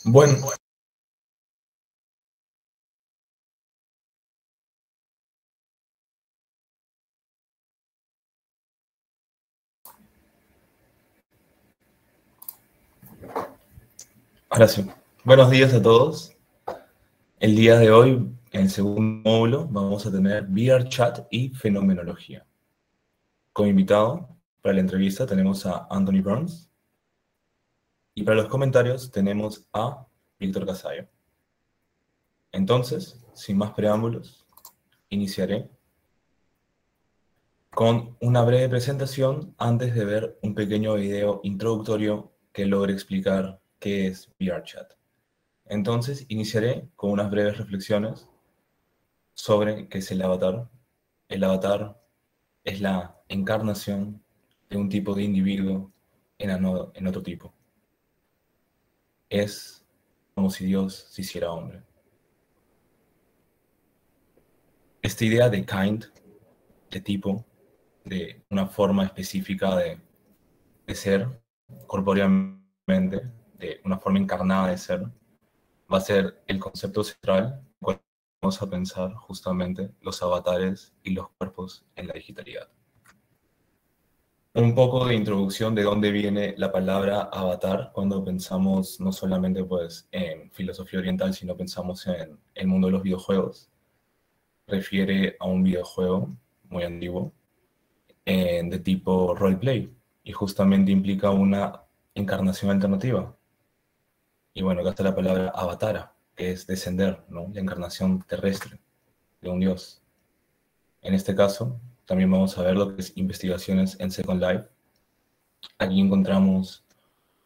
Bueno, ahora sí. Buenos días a todos. El día de hoy, en el segundo módulo, vamos a tener VRChat y fenomenología. Como invitado para la entrevista tenemos a Anthony Burns y para los comentarios tenemos a Víctor Casayo. Entonces, sin más preámbulos, iniciaré con una breve presentación antes de ver un pequeño video introductorio que logre explicar qué es VRChat. Entonces, iniciaré con unas breves reflexiones sobre qué es el avatar. El avatar es la encarnación de un tipo de individuo en otro tipo. Es como si Dios se hiciera hombre. Esta idea de kind, de tipo, de una forma específica de ser corpóreamente, de una forma encarnada de ser, va a ser el concepto central cuando vamos a pensar justamente los avatares y los cuerpos en la digitalidad. Un poco de introducción de dónde viene la palabra avatar cuando pensamos no solamente pues, en filosofía oriental, sino pensamos en el mundo de los videojuegos. Refiere a un videojuego muy antiguo de tipo roleplay y justamente implica una encarnación alternativa. Y bueno, acá está la palabra avatara, que es descender, ¿no? La encarnación terrestre de un dios. En este caso, también vamos a ver lo que es investigaciones en Second Life. Aquí encontramos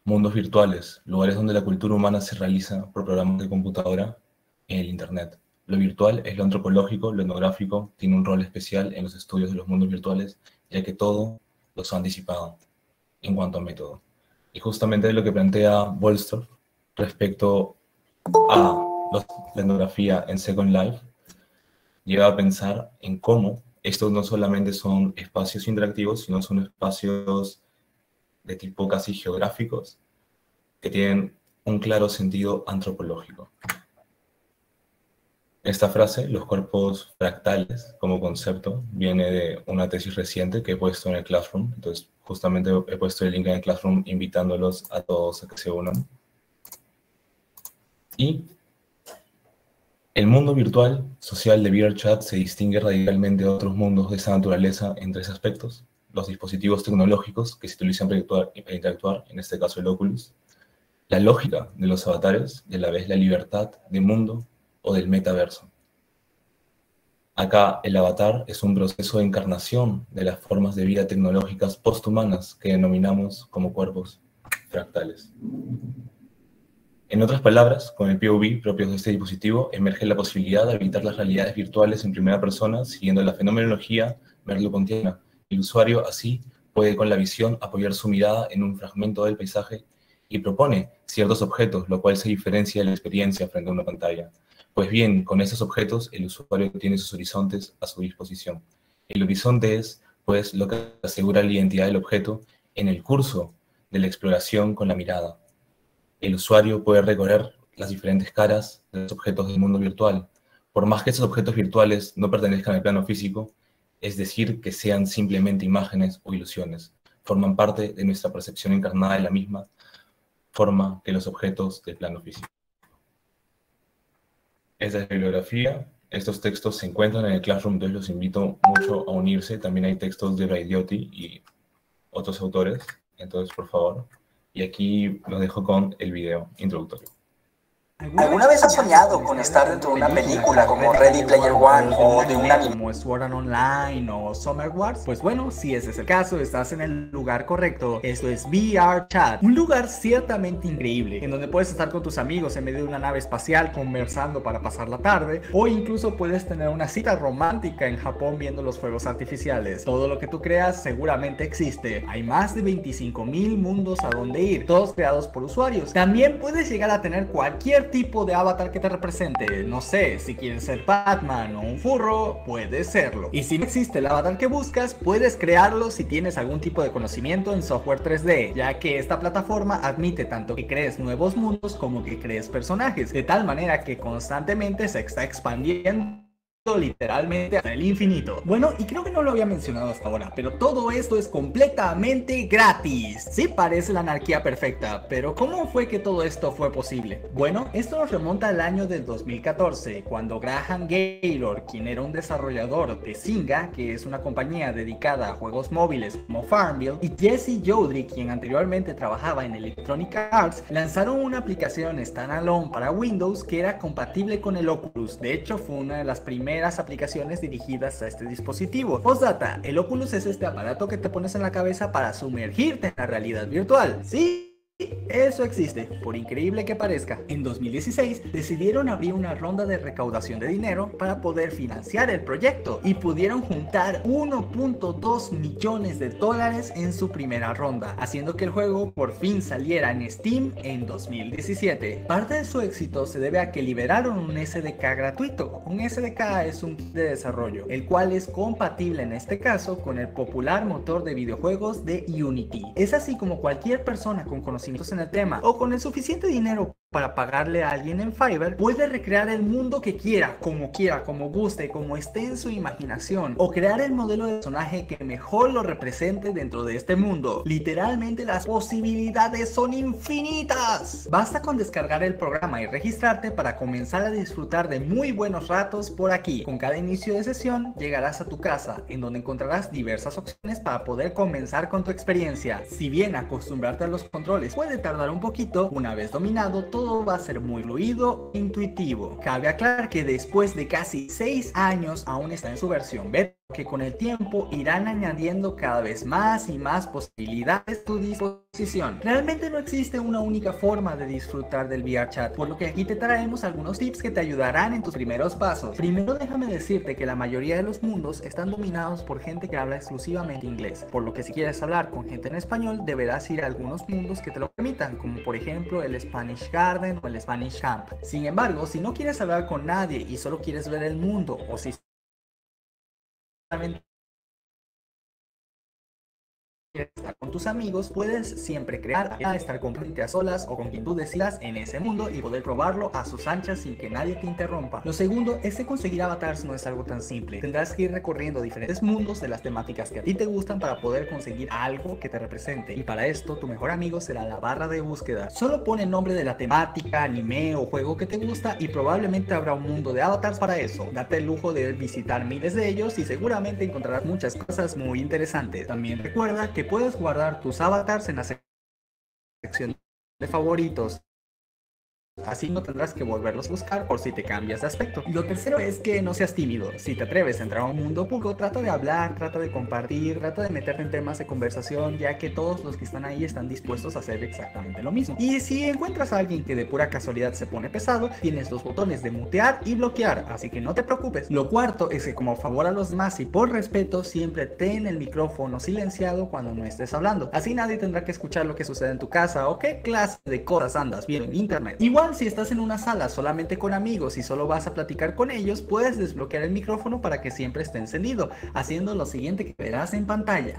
mundos virtuales, lugares donde la cultura humana se realiza por programas de computadora en el Internet. Lo virtual es lo antropológico, lo etnográfico, tiene un rol especial en los estudios de los mundos virtuales, ya que todo los han disipado en cuanto a método. Y justamente lo que plantea Bolstorff respecto a la etnografía en Second Life, lleva a pensar en cómo estos no solamente son espacios interactivos, sino son espacios de tipo casi geográficos, que tienen un claro sentido antropológico. Esta frase, los cuerpos fractales como concepto, viene de una tesis reciente que he puesto en el Classroom. Entonces, justamente he puesto el link en el Classroom invitándolos a todos a que se unan. Y el mundo virtual social de VRChat se distingue radicalmente de otros mundos de esa naturaleza en tres aspectos. Los dispositivos tecnológicos que se utilizan para interactuar, en este caso el Oculus, la lógica de los avatares y a la vez la libertad de mundo o del metaverso. Acá el avatar es un proceso de encarnación de las formas de vida tecnológicas posthumanas que denominamos como cuerpos fractales. En otras palabras, con el POV propios de este dispositivo, emerge la posibilidad de habitar las realidades virtuales en primera persona siguiendo la fenomenología merleau-pontiana. El usuario así puede con la visión apoyar su mirada en un fragmento del paisaje y propone ciertos objetos, lo cual se diferencia de la experiencia frente a una pantalla. Pues bien, con estos objetos el usuario tiene sus horizontes a su disposición. El horizonte es, pues, lo que asegura la identidad del objeto en el curso de la exploración con la mirada. El usuario puede recorrer las diferentes caras de los objetos del mundo virtual. Por más que esos objetos virtuales no pertenezcan al plano físico, es decir, que sean simplemente imágenes o ilusiones, forman parte de nuestra percepción encarnada de la misma forma que los objetos del plano físico. Esta es la bibliografía. Estos textos se encuentran en el Classroom, entonces los invito mucho a unirse. También hay textos de Braidiotti y otros autores, entonces por favor. Y aquí los dejo con el video introductorio. ¿Alguna vez has soñado con estar dentro de una película como Ready Player One o de un anime como Sword Art Online o Summer Wars? Pues bueno, si ese es el caso, estás en el lugar correcto. Esto es VRChat, un lugar ciertamente increíble, en donde puedes estar con tus amigos en medio de una nave espacial conversando para pasar la tarde, o incluso puedes tener una cita romántica en Japón viendo los fuegos artificiales. Todo lo que tú creas seguramente existe. Hay más de 25,000 mundos a donde ir, todos creados por usuarios. También puedes llegar a tener cualquier cualquier tipo de avatar que te represente. No sé, si quieres ser Batman o un furro, puedes serlo. Y si no existe el avatar que buscas, puedes crearlo si tienes algún tipo de conocimiento en software 3D, ya que esta plataforma admite tanto que crees nuevos mundos como que crees personajes, de tal manera que constantemente se está expandiendo literalmente hasta el infinito. Bueno, y creo que no lo había mencionado hasta ahora, pero todo esto es completamente gratis. Sí, parece la anarquía perfecta, pero ¿cómo fue que todo esto fue posible? Bueno, esto nos remonta al año del 2014, cuando Graham Gaylor, quien era un desarrollador de Zynga, que es una compañía dedicada a juegos móviles como Farmville, y Jesse Joudry, quien anteriormente trabajaba en Electronic Arts, lanzaron una aplicación standalone para Windows que era compatible con el Oculus. De hecho, fue una de las primeras aplicaciones dirigidas a este dispositivo. Postdata, el Oculus es este aparato que te pones en la cabeza para sumergirte en la realidad virtual. Sí, eso existe, por increíble que parezca. En 2016 decidieron abrir una ronda de recaudación de dinero para poder financiar el proyecto y pudieron juntar 1.2 millones de dólares en su primera ronda, haciendo que el juego por fin saliera en Steam en 2017. Parte de su éxito se debe a que liberaron un SDK gratuito. Un SDK es un kit de desarrollo, el cual es compatible en este caso con el popular motor de videojuegos de Unity. Es así como cualquier persona con conocimientos en el tema o con el suficiente dinero para pagarle a alguien en Fiverr puede recrear el mundo que quiera, como guste, como esté en su imaginación, o crear el modelo de personaje que mejor lo represente dentro de este mundo. Literalmente las posibilidades son infinitas. Basta con descargar el programa y registrarte para comenzar a disfrutar de muy buenos ratos por aquí. Con cada inicio de sesión llegarás a tu casa, en donde encontrarás diversas opciones para poder comenzar con tu experiencia. Si bien acostumbrarte a los controles puede tardar un poquito, una vez dominado todo va a ser muy fluido e intuitivo. Cabe aclarar que después de casi 6 años aún está en su versión beta, que con el tiempo irán añadiendo cada vez más y más posibilidades a tu disposición. Realmente no existe una única forma de disfrutar del VRChat, por lo que aquí te traemos algunos tips que te ayudarán en tus primeros pasos. Primero déjame decirte que la mayoría de los mundos están dominados por gente que habla exclusivamente inglés, por lo que si quieres hablar con gente en español deberás ir a algunos mundos que te lo permitan, como por ejemplo el Spanish Garden o el Spanish Camp. Sin embargo, si no quieres hablar con nadie y solo quieres ver el mundo, o si estar con tus amigos, puedes siempre crear, estar completamente a solas o con quien tú decidas en ese mundo y poder probarlo a sus anchas sin que nadie te interrumpa. Lo segundo es que conseguir avatars no es algo tan simple. Tendrás que ir recorriendo diferentes mundos de las temáticas que a ti te gustan para poder conseguir algo que te represente, y para esto tu mejor amigo será la barra de búsqueda. Solo pone el nombre de la temática, anime o juego que te gusta y probablemente habrá un mundo de avatars para eso. Date el lujo de visitar miles de ellos y seguramente encontrarás muchas cosas muy interesantes. También recuerda que puedes guardar tus avatars en la sección de favoritos. Así no tendrás que volverlos a buscar por si te cambias de aspecto. Lo tercero es que no seas tímido. Si te atreves a entrar a un mundo público, trata de hablar, trata de compartir, trata de meterte en temas de conversación, ya que todos los que están ahí están dispuestos a hacer exactamente lo mismo. Y si encuentras a alguien que de pura casualidad se pone pesado, tienes los botones de mutear y bloquear, así que no te preocupes. Lo cuarto es que como favor a los demás y por respeto, siempre ten el micrófono silenciado cuando no estés hablando. Así nadie tendrá que escuchar lo que sucede en tu casa o qué clase de cosas andas viendo en internet. Igual si estás en una sala solamente con amigos y solo vas a platicar con ellos, puedes desbloquear el micrófono para que siempre esté encendido, haciendo lo siguiente que verás en pantalla.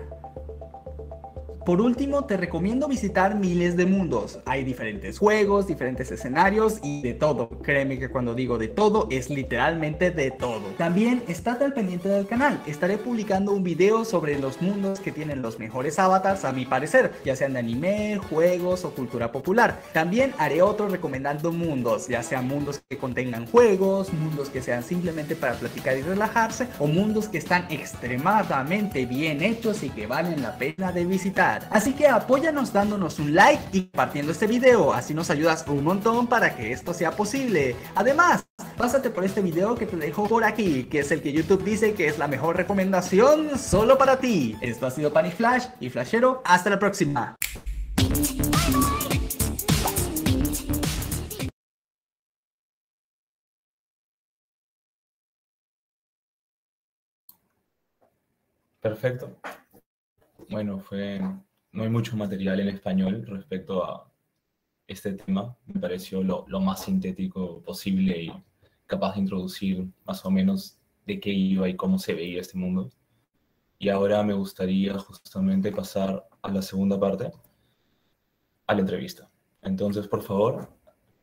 Por último, te recomiendo visitar miles de mundos. Hay diferentes juegos, diferentes escenarios y de todo. Créeme que cuando digo de todo, es literalmente de todo. También estate al pendiente del canal. Estaré publicando un video sobre los mundos que tienen los mejores avatars a mi parecer, ya sean de anime, juegos o cultura popular. También haré otro recomendando mundos, ya sean mundos que contengan juegos, mundos que sean simplemente para platicar y relajarse, o mundos que están extremadamente bien hechos y que valen la pena de visitar. Así que apóyanos dándonos un like y compartiendo este video, así nos ayudas un montón para que esto sea posible. Además, pásate por este video que te dejo por aquí, que es el que YouTube dice que es la mejor recomendación solo para ti. Esto ha sido Panic Flash y Flashero, hasta la próxima. Perfecto. Bueno, no hay mucho material en español respecto a este tema. Me pareció lo más sintético posible y capaz de introducir más o menos de qué iba y cómo se veía este mundo. Y ahora me gustaría justamente pasar a la segunda parte, a la entrevista. Entonces, por favor,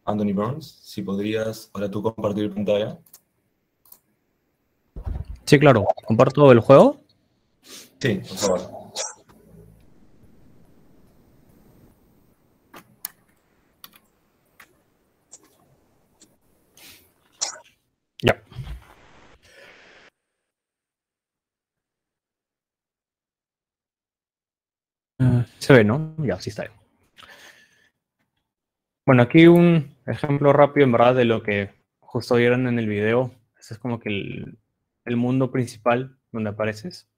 Anthony Burns, si podrías ahora tú compartir pantalla. Sí, claro. ¿Comparto el juego? Sí, por favor. Ya. Se ve, ¿no? Ya, sí está ahí. Bueno, aquí un ejemplo rápido, en verdad, de lo que justo vieron en el video. Este es como que el mundo principal donde apareces.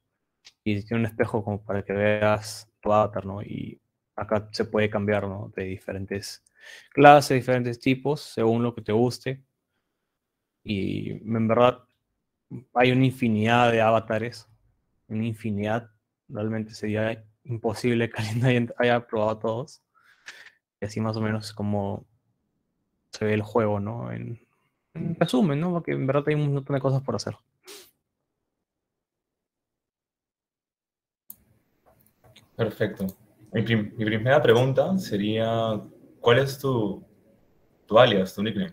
Y tiene un espejo como para que veas tu avatar, ¿no? Y acá se puede cambiar, ¿no? De diferentes clases, diferentes tipos, según lo que te guste. Y en verdad hay una infinidad de avatares, una infinidad. Realmente sería imposible que alguien haya probado todos. Y así más o menos es como se ve el juego, ¿no? En resumen, ¿no? Porque en verdad hay un montón de cosas por hacer. Perfecto. Mi primera pregunta sería, ¿cuál es tu alias, tu nickname?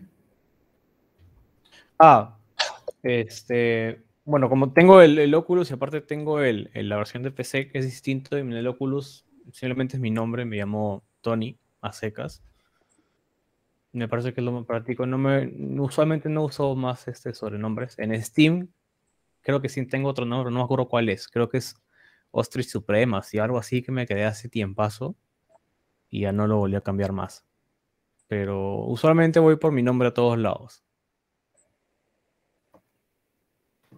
Bueno, como tengo el Oculus y aparte tengo la versión de PC que es distinto, y en el Oculus simplemente es mi nombre, me llamo Tony a secas. Me parece que es lo más práctico. Usualmente no uso más sobrenombres. En Steam creo que sí tengo otro nombre, no me acuerdo cuál es. Creo que es Ostrich Supremacy, algo así que me quedé hace tiempazo y ya no lo volví a cambiar más. Pero usualmente voy por mi nombre a todos lados.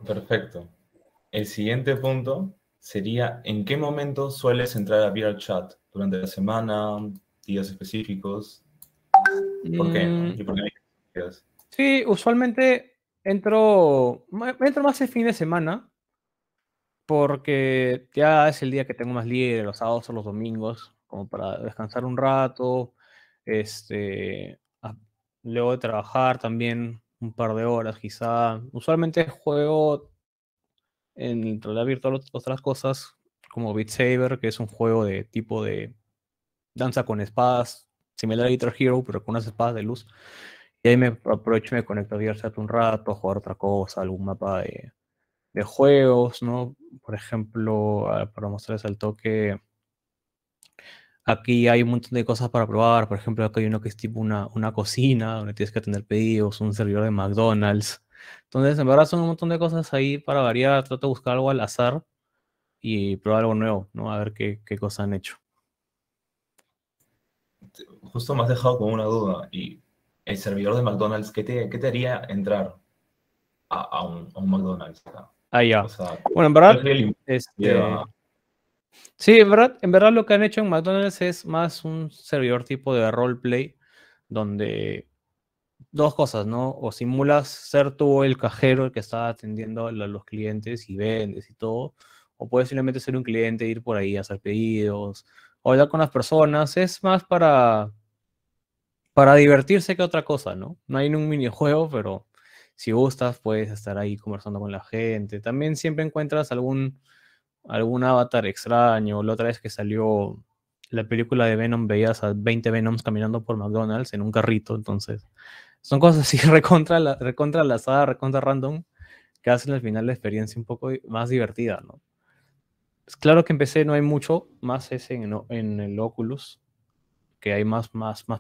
Perfecto. El siguiente punto sería, ¿en qué momento sueles entrar a VRChat? ¿Durante la semana? ¿Días específicos? ¿Por qué? ¿No? ¿Y por qué eliges? Sí, usualmente entro más el fin de semana porque ya es el día que tengo más libre, los sábados o los domingos, como para descansar un rato, luego de trabajar también un par de horas quizá. Usualmente juego en realidad virtual otras cosas como Beat Saber, que es un juego de tipo de danza con espadas, similar a Guitar Hero, pero con unas espadas de luz. Y ahí me aprovecho y me conecto a VRChat un rato, a jugar otra cosa, algún mapa de juegos, ¿no? Por ejemplo, para mostrarles al toque, aquí hay un montón de cosas para probar. Por ejemplo, acá hay uno que es tipo una cocina, donde tienes que atender pedidos, un servidor de McDonald's. Entonces, en verdad son un montón de cosas ahí para variar. Trato de buscar algo al azar y probar algo nuevo, ¿no? A ver qué cosas han hecho. Justo me has dejado con una duda. ¿Y el servidor de McDonald's, qué te haría entrar a un McDonald's? Ah, ya. O sea, Bueno, en ¿cuál verdad, sería el impacto? sí, en verdad lo que han hecho en McDonald's es más un servidor tipo de roleplay, donde dos cosas, ¿no? O simulas ser tú el cajero el que está atendiendo a los clientes y vendes y todo, o puedes simplemente ser un cliente, ir por ahí a hacer pedidos, o hablar con las personas. Es más para divertirse que otra cosa, ¿no? No hay un minijuego, pero si gustas puedes estar ahí conversando con la gente. También siempre encuentras algún avatar extraño. La otra vez que salió la película de Venom, veías a 20 Venoms caminando por McDonald's en un carrito. Entonces, son cosas así recontra al azar, recontra random, que hacen al final la experiencia un poco más divertida, ¿no? Es claro que en PC no hay mucho, más es en el Oculus, que hay más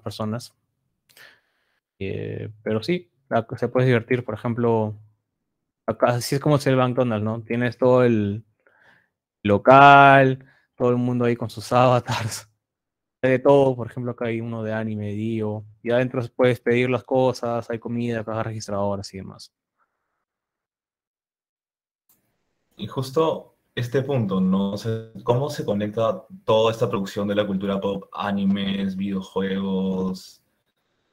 personas. Pero sí, se puede divertir. Por ejemplo, acá así es como es el McDonald's, ¿no? Tienes todo el local, todo el mundo ahí con sus avatars. Hay de todo, por ejemplo, acá hay uno de anime, Dio, y adentro puedes pedir las cosas, hay comida, cajas registradoras y demás. Y justo este punto, ¿no? O sea, ¿cómo se conecta toda esta producción de la cultura pop, animes, videojuegos,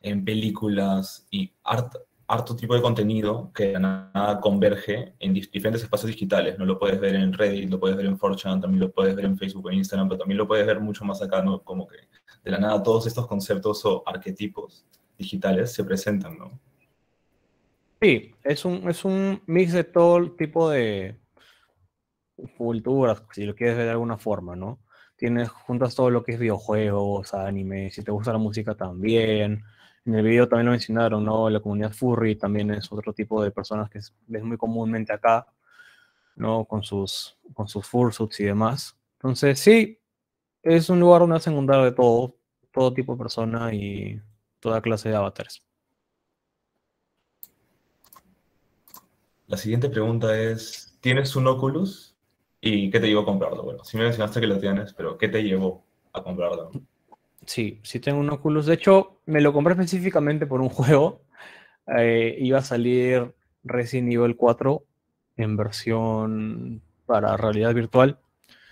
en películas y harto tipo de contenido que de la nada converge en diferentes espacios digitales, ¿no? Lo puedes ver en Reddit, lo puedes ver en 4chan, también lo puedes ver en Facebook o en Instagram, pero también lo puedes ver mucho más acá, ¿no? Como que de la nada todos estos conceptos o arquetipos digitales se presentan, ¿no? Sí, es un mix de todo tipo de culturas, si lo quieres ver de alguna forma, ¿no? Tienes, juntas todo lo que es videojuegos, anime, si te gusta la música también. En el video también lo mencionaron, ¿no? La comunidad furry también es otro tipo de personas que ves muy comúnmente acá, ¿no? Con sus fursuits y demás. Entonces, sí, es un lugar donde hacen juntar de todo tipo de persona y toda clase de avatares. La siguiente pregunta es, ¿tienes un Oculus? ¿Y qué te llevó a comprarlo? Bueno, sí me mencionaste que lo tienes, pero ¿qué te llevó a comprarlo? Sí, sí tengo un Oculus. De hecho, me lo compré específicamente por un juego. Iba a salir Resident Evil 4 en versión para realidad virtual.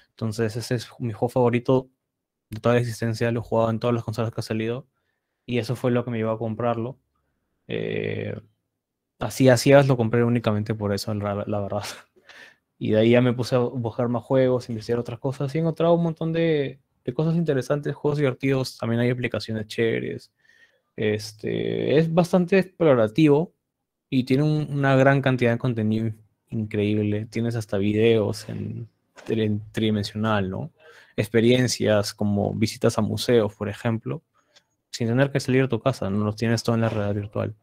Entonces, ese es mi juego favorito de toda la existencia. Lo he jugado en todas las consolas que ha salido. Y eso fue lo que me llevó a comprarlo. Eh, Así a ciegas lo compré únicamente por eso, la verdad. Y de ahí ya me puse a buscar más juegos, investigar otras cosas. Y he encontrado un montón de cosas interesantes, juegos divertidos. También hay aplicaciones chéveres. Es bastante explorativo y tiene una gran cantidad de contenido increíble. Tienes hasta videos en tridimensional, ¿no? Experiencias como visitas a museos, por ejemplo, sin tener que salir de tu casa, no los tienes todo en la realidad virtual.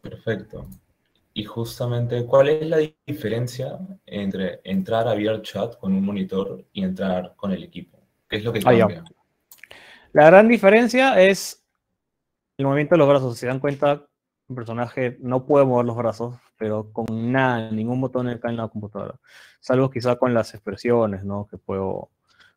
Perfecto. Y justamente, ¿cuál es la diferencia entre entrar a VRChat con un monitor y entrar con el equipo? ¿Qué es lo que Ah, ya. cambia? La gran diferencia es el movimiento de los brazos. Si se dan cuenta, un personaje no puede mover los brazos, pero con nada, ningún botón acá en la computadora. Salvo quizá con las expresiones, ¿no? Que puedo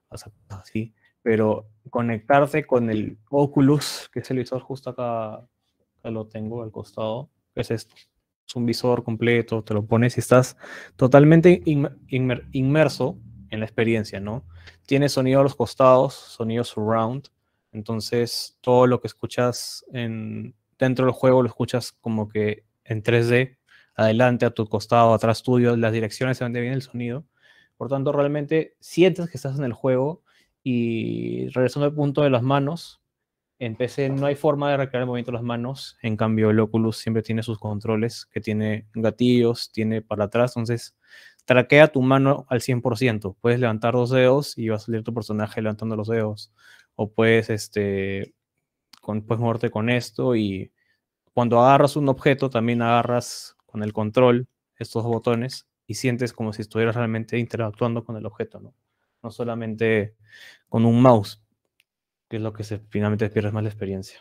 hacer cosas así. Pero conectarse con el Oculus, que es el visor justo acá, acá lo tengo al costado, que es esto. Es un visor completo, te lo pones y estás totalmente inmerso en la experiencia, ¿no? Tiene sonido a los costados, sonido surround, entonces todo lo que escuchas dentro del juego lo escuchas como que en 3D, adelante, a tu costado, atrás tuyo, las direcciones de donde viene el sonido. Por tanto, realmente sientes que estás en el juego y regresando al punto de las manos, en PC no hay forma de recrear el movimiento de las manos, en cambio el Oculus siempre tiene sus controles, que tiene gatillos, tiene para atrás, entonces traquea tu mano al 100%. Puedes levantar dos dedos y va a salir tu personaje levantando los dedos. O puedes moverte con esto y cuando agarras un objeto también agarras con el control estos botones y sientes como si estuvieras realmente interactuando con el objeto, ¿no? No solamente con un mouse, que es lo que finalmente pierdes más la experiencia.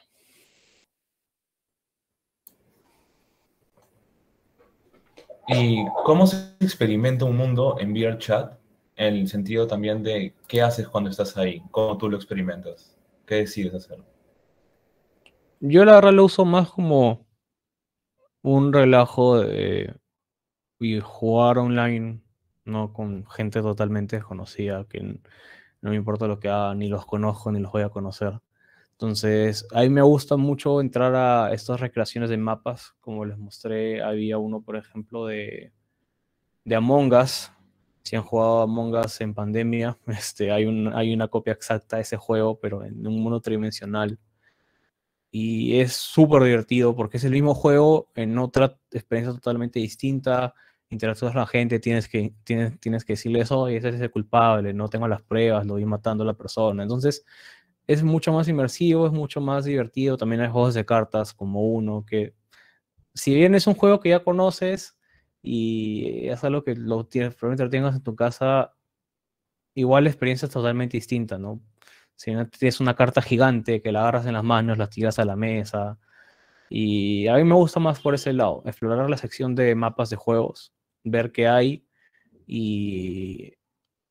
¿Y cómo se experimenta un mundo en VRChat? En el sentido también de qué haces cuando estás ahí, cómo tú lo experimentas, qué decides hacer. Yo la verdad lo uso más como un relajo de y jugar online, no con gente totalmente desconocida, que no me importa lo que hagan, ni los conozco, ni los voy a conocer. Entonces, a mí me gusta mucho entrar a estas recreaciones de mapas, como les mostré, había uno, por ejemplo, de Among Us. Si han jugado Among Us en pandemia, hay una copia exacta de ese juego, pero en un mundo tridimensional. Y es súper divertido porque es el mismo juego en otra experiencia totalmente distinta. Interactúas con la gente, tienes que decirle eso y ese es el culpable, no tengo las pruebas, lo vi matando a la persona. Entonces es mucho más inmersivo, es mucho más divertido. También hay juegos de cartas como uno que, si bien es un juego que ya conoces y es algo que probablemente lo tengas en tu casa, igual la experiencia es totalmente distinta, ¿no? Si no tienes una carta gigante que la agarras en las manos, la tiras a la mesa. Y a mí me gusta más por ese lado, explorar la sección de mapas de juegos, ver qué hay y,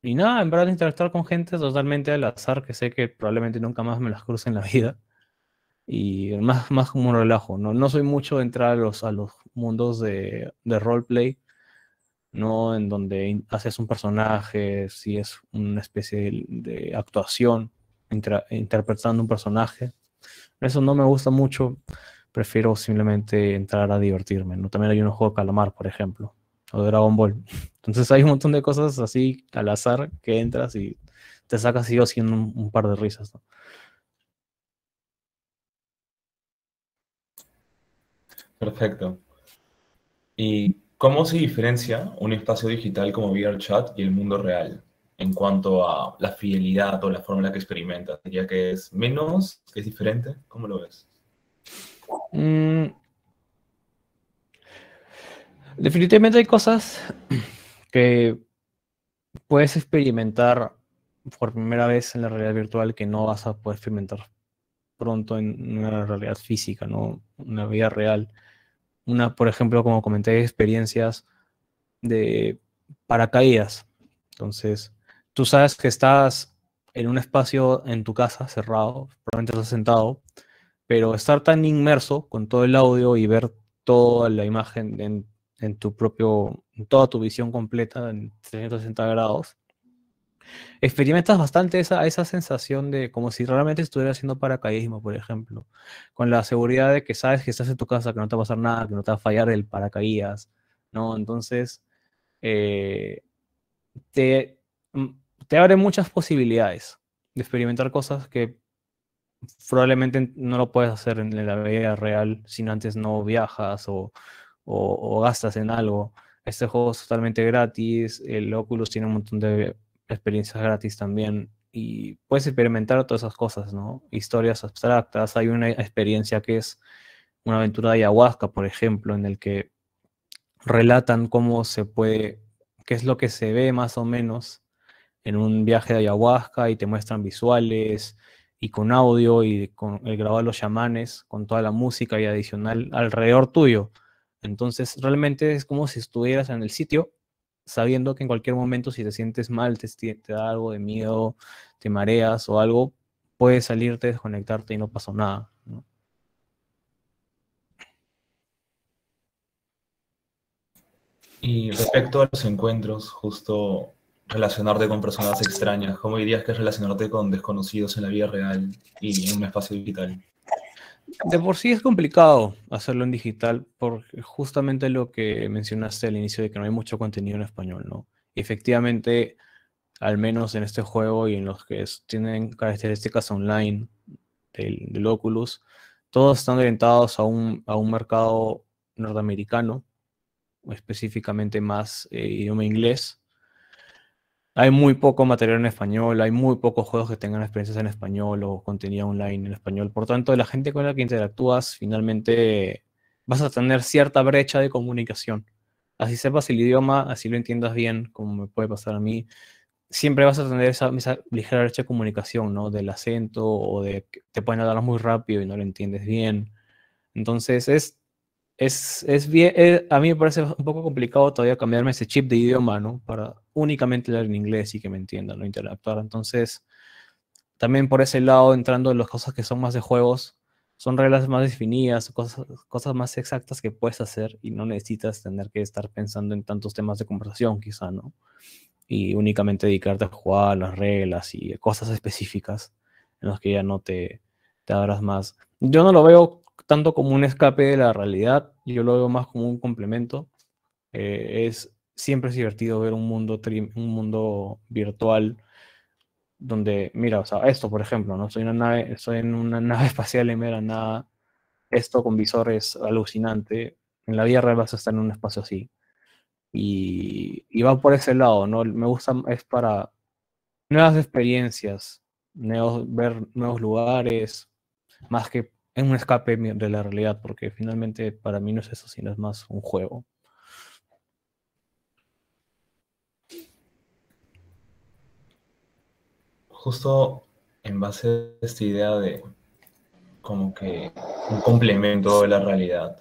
y nada, en verdad interactuar con gente totalmente al azar que sé que probablemente nunca más me las cruce en la vida. Y más como un relajo, ¿no? No soy mucho de entrar a los mundos de roleplay, ¿no? En donde haces un personaje, si es una especie de actuación, interpretando un personaje. Eso no me gusta mucho, prefiero simplemente entrar a divertirme, ¿no? También hay unos juegos de calamar, por ejemplo, o de Dragon Ball. Entonces hay un montón de cosas así al azar que entras y te sacas sí o sí un par de risas, ¿no? Perfecto. ¿Y cómo se diferencia un espacio digital como VRChat y el mundo real en cuanto a la fidelidad o la forma en la que experimentas? ¿Diría que es menos, que es diferente? ¿Cómo lo ves? Mm, definitivamente hay cosas que puedes experimentar por primera vez en la realidad virtual que no vas a poder experimentar pronto en una realidad física, ¿no? Una vida real. Por ejemplo, como comenté, experiencias de paracaídas. Entonces, tú sabes que estás en un espacio en tu casa cerrado, probablemente estás sentado, pero estar tan inmerso con todo el audio y ver toda la imagen en toda tu visión completa en 360 grados, experimentas bastante esa sensación de como si realmente estuvieras haciendo paracaidismo, por ejemplo, con la seguridad de que sabes que estás en tu casa, que no te va a pasar nada, que no te va a fallar el paracaídas, ¿no? Entonces, eh, te, mm, te abre muchas posibilidades de experimentar cosas que probablemente no lo puedes hacer en la vida real si antes no viajas o gastas en algo. Este juego es totalmente gratis, el Oculus tiene un montón de experiencias gratis también y puedes experimentar todas esas cosas, ¿no? Historias abstractas, hay una experiencia que es una aventura de ayahuasca, por ejemplo, en el que relatan cómo se puede, qué es lo que se ve más o menos en un viaje de ayahuasca y te muestran visuales y con audio y con el grabado de los chamanes, con toda la música y adicional alrededor tuyo. Entonces realmente es como si estuvieras en el sitio, sabiendo que en cualquier momento si te sientes mal, te da algo de miedo, te mareas o algo, puedes salirte, desconectarte y no pasó nada, ¿no? Y respecto a los encuentros, justo relacionarte con personas extrañas, ¿cómo dirías que es relacionarte con desconocidos en la vida real y en un espacio digital? De por sí es complicado hacerlo en digital por justamente lo que mencionaste al inicio de que no hay mucho contenido en español, ¿no? Efectivamente, al menos en este juego y en los que tienen características online del Oculus, todos están orientados a un mercado norteamericano, o específicamente más idioma inglés. Hay muy poco material en español, hay muy pocos juegos que tengan experiencias en español o contenido online en español. Por tanto, la gente con la que interactúas finalmente vas a tener cierta brecha de comunicación. Así sepas el idioma, así lo entiendas bien, como me puede pasar a mí, siempre vas a tener esa ligera brecha de comunicación, ¿no? Del acento o de que te pueden hablar muy rápido y no lo entiendes bien. Entonces es bien, a mí me parece un poco complicado todavía cambiarme ese chip de idioma, ¿no? Para únicamente hablar en inglés y que me entiendan, no interactuar. Entonces, también por ese lado, entrando en las cosas que son más de juegos, son reglas más definidas, cosas más exactas que puedes hacer y no necesitas tener que estar pensando en tantos temas de conversación, quizá, ¿no? Y únicamente dedicarte a jugar las reglas y cosas específicas en las que ya no te abras más. Yo no lo veo tanto como un escape de la realidad, yo lo veo más como un complemento. Siempre es divertido ver un mundo virtual donde, mira, o sea, esto, por ejemplo, ¿no? Estoy en una nave espacial en mera nada, esto con visores alucinante. En la vida real vas a estar en un espacio así. Y va por ese lado, ¿no? Me gusta, es para nuevas experiencias, ver nuevos lugares, más que en un escape de la realidad, porque finalmente para mí no es eso, sino es más un juego. Justo en base a esta idea de como que un complemento de la realidad,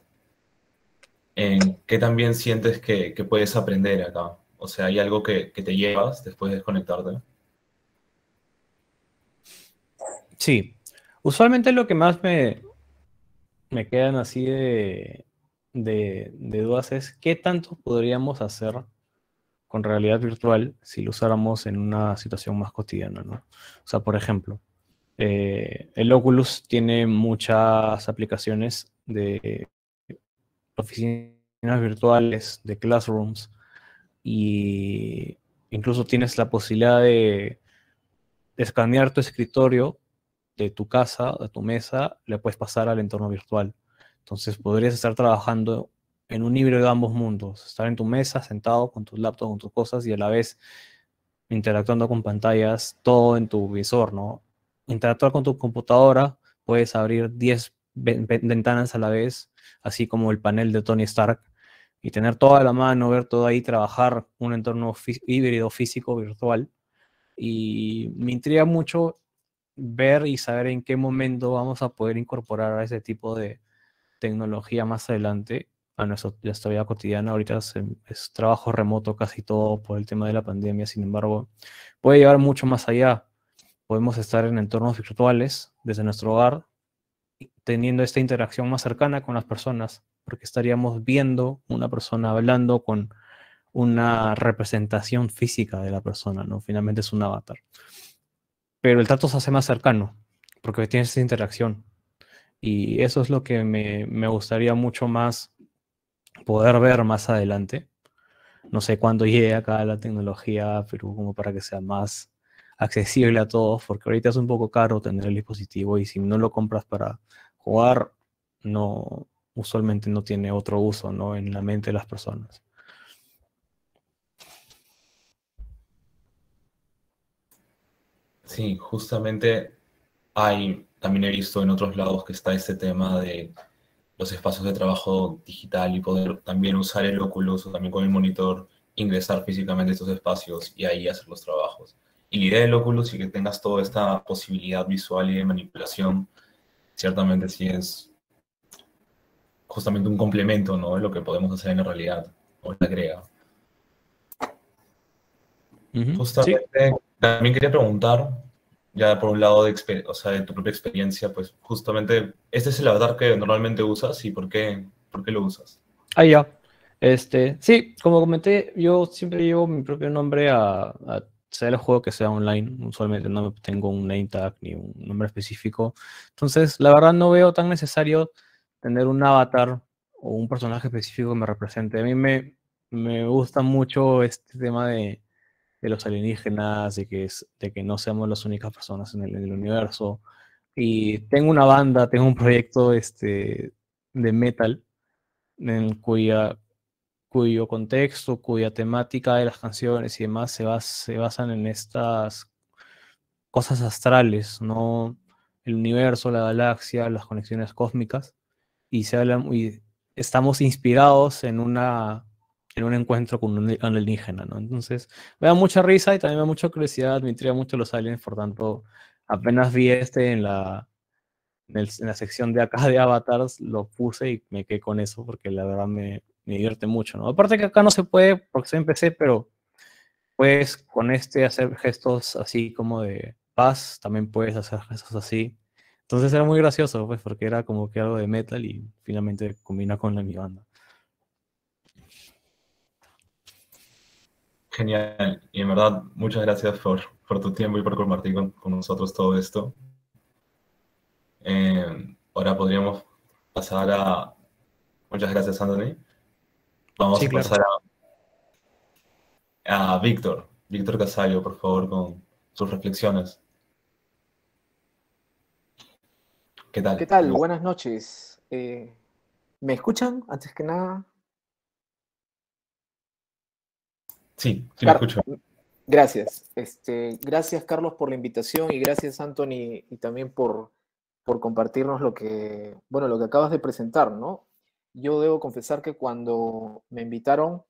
¿en qué también sientes que puedes aprender acá? O sea, ¿hay algo que te llevas después de desconectarte? Sí, usualmente lo que más me quedan así de dudas es qué tanto podríamos hacer con realidad virtual si lo usáramos en una situación más cotidiana, ¿no? O sea, por ejemplo, El Oculus tiene muchas aplicaciones de oficinas virtuales, de classrooms, y incluso tienes la posibilidad de escanear tu escritorio de tu casa, de tu mesa, le puedes pasar al entorno virtual. Entonces podrías estar trabajando en un híbrido de ambos mundos, estar en tu mesa, sentado con tu laptop, con tus cosas y a la vez interactuando con pantallas, todo en tu visor, ¿no? Interactuar con tu computadora, puedes abrir 10 ventanas a la vez, así como el panel de Tony Stark, y tener todo a la mano, ver todo ahí, trabajar un entorno híbrido físico virtual. Y me intriga mucho ver y saber en qué momento vamos a poder incorporar a ese tipo de tecnología más adelante a nuestra vida cotidiana. Ahorita es trabajo remoto casi todo por el tema de la pandemia, sin embargo, puede llevar mucho más allá. Podemos estar en entornos virtuales desde nuestro hogar, teniendo esta interacción más cercana con las personas, porque estaríamos viendo una persona hablando con una representación física de la persona, ¿no? Finalmente es un avatar. Pero el trato se hace más cercano, porque tienes esa interacción. Y eso es lo que me gustaría mucho más poder ver más adelante. No sé cuándo llegue acá la tecnología, pero como para que sea más accesible a todos, porque ahorita es un poco caro tener el dispositivo y si no lo compras para jugar, no, usualmente no tiene otro uso, ¿no? En la mente de las personas. Sí, justamente también he visto en otros lados que está este tema de los espacios de trabajo digital y poder también usar el Oculus o también con el monitor, ingresar físicamente a estos espacios y ahí hacer los trabajos. Y la idea del Oculus y que tengas toda esta posibilidad visual y de manipulación, ciertamente sí es justamente un complemento, ¿no? De lo que podemos hacer en la realidad, o la agrega. Sí. Justamente, también quería preguntar, ya por un lado o sea, de tu propia experiencia, pues justamente, ¿este es el avatar que normalmente usas y por qué lo usas? Ah, ya. Sí, como comenté, yo siempre llevo mi propio nombre a sea el juego que sea online. Usualmente no tengo un name tag ni un nombre específico. Entonces, la verdad no veo tan necesario tener un avatar o un personaje específico que me represente. A mí me gusta mucho este tema de los alienígenas, de que no seamos las únicas personas en el universo. Y tengo una banda, tengo un proyecto de metal en cuyo contexto, cuya temática de las canciones y demás se basan en estas cosas astrales, ¿no? El universo, la galaxia, las conexiones cósmicas, y y estamos inspirados en un encuentro con un alienígena, ¿no? Entonces, me da mucha risa y también me da mucha curiosidad, me intriga mucho los aliens, por tanto, apenas vi en la sección de acá de avatars, lo puse y me quedé con eso porque la verdad me divierte mucho, ¿no? Aparte que acá no se puede porque soy en PC, pero puedes con hacer gestos así como de paz, también puedes hacer gestos así. Entonces era muy gracioso, pues, porque era como que algo de metal y finalmente combina con mi banda. Genial, y en verdad, muchas gracias por tu tiempo y por compartir con nosotros todo esto. Ahora podríamos pasar a... Muchas gracias, Anthony. Vamos Sí, a claro. pasar a Víctor. Víctor Casallo, por favor, con sus reflexiones. ¿Qué ¿Qué tal? tal? Buenas noches. ¿Me escuchan antes que nada? Sí, sí lo Car- escucho. Gracias. Gracias, Carlos, por la invitación y gracias, Anthony, y también por compartirnos bueno, lo que acabas de presentar, ¿no? Yo debo confesar que cuando me invitaron,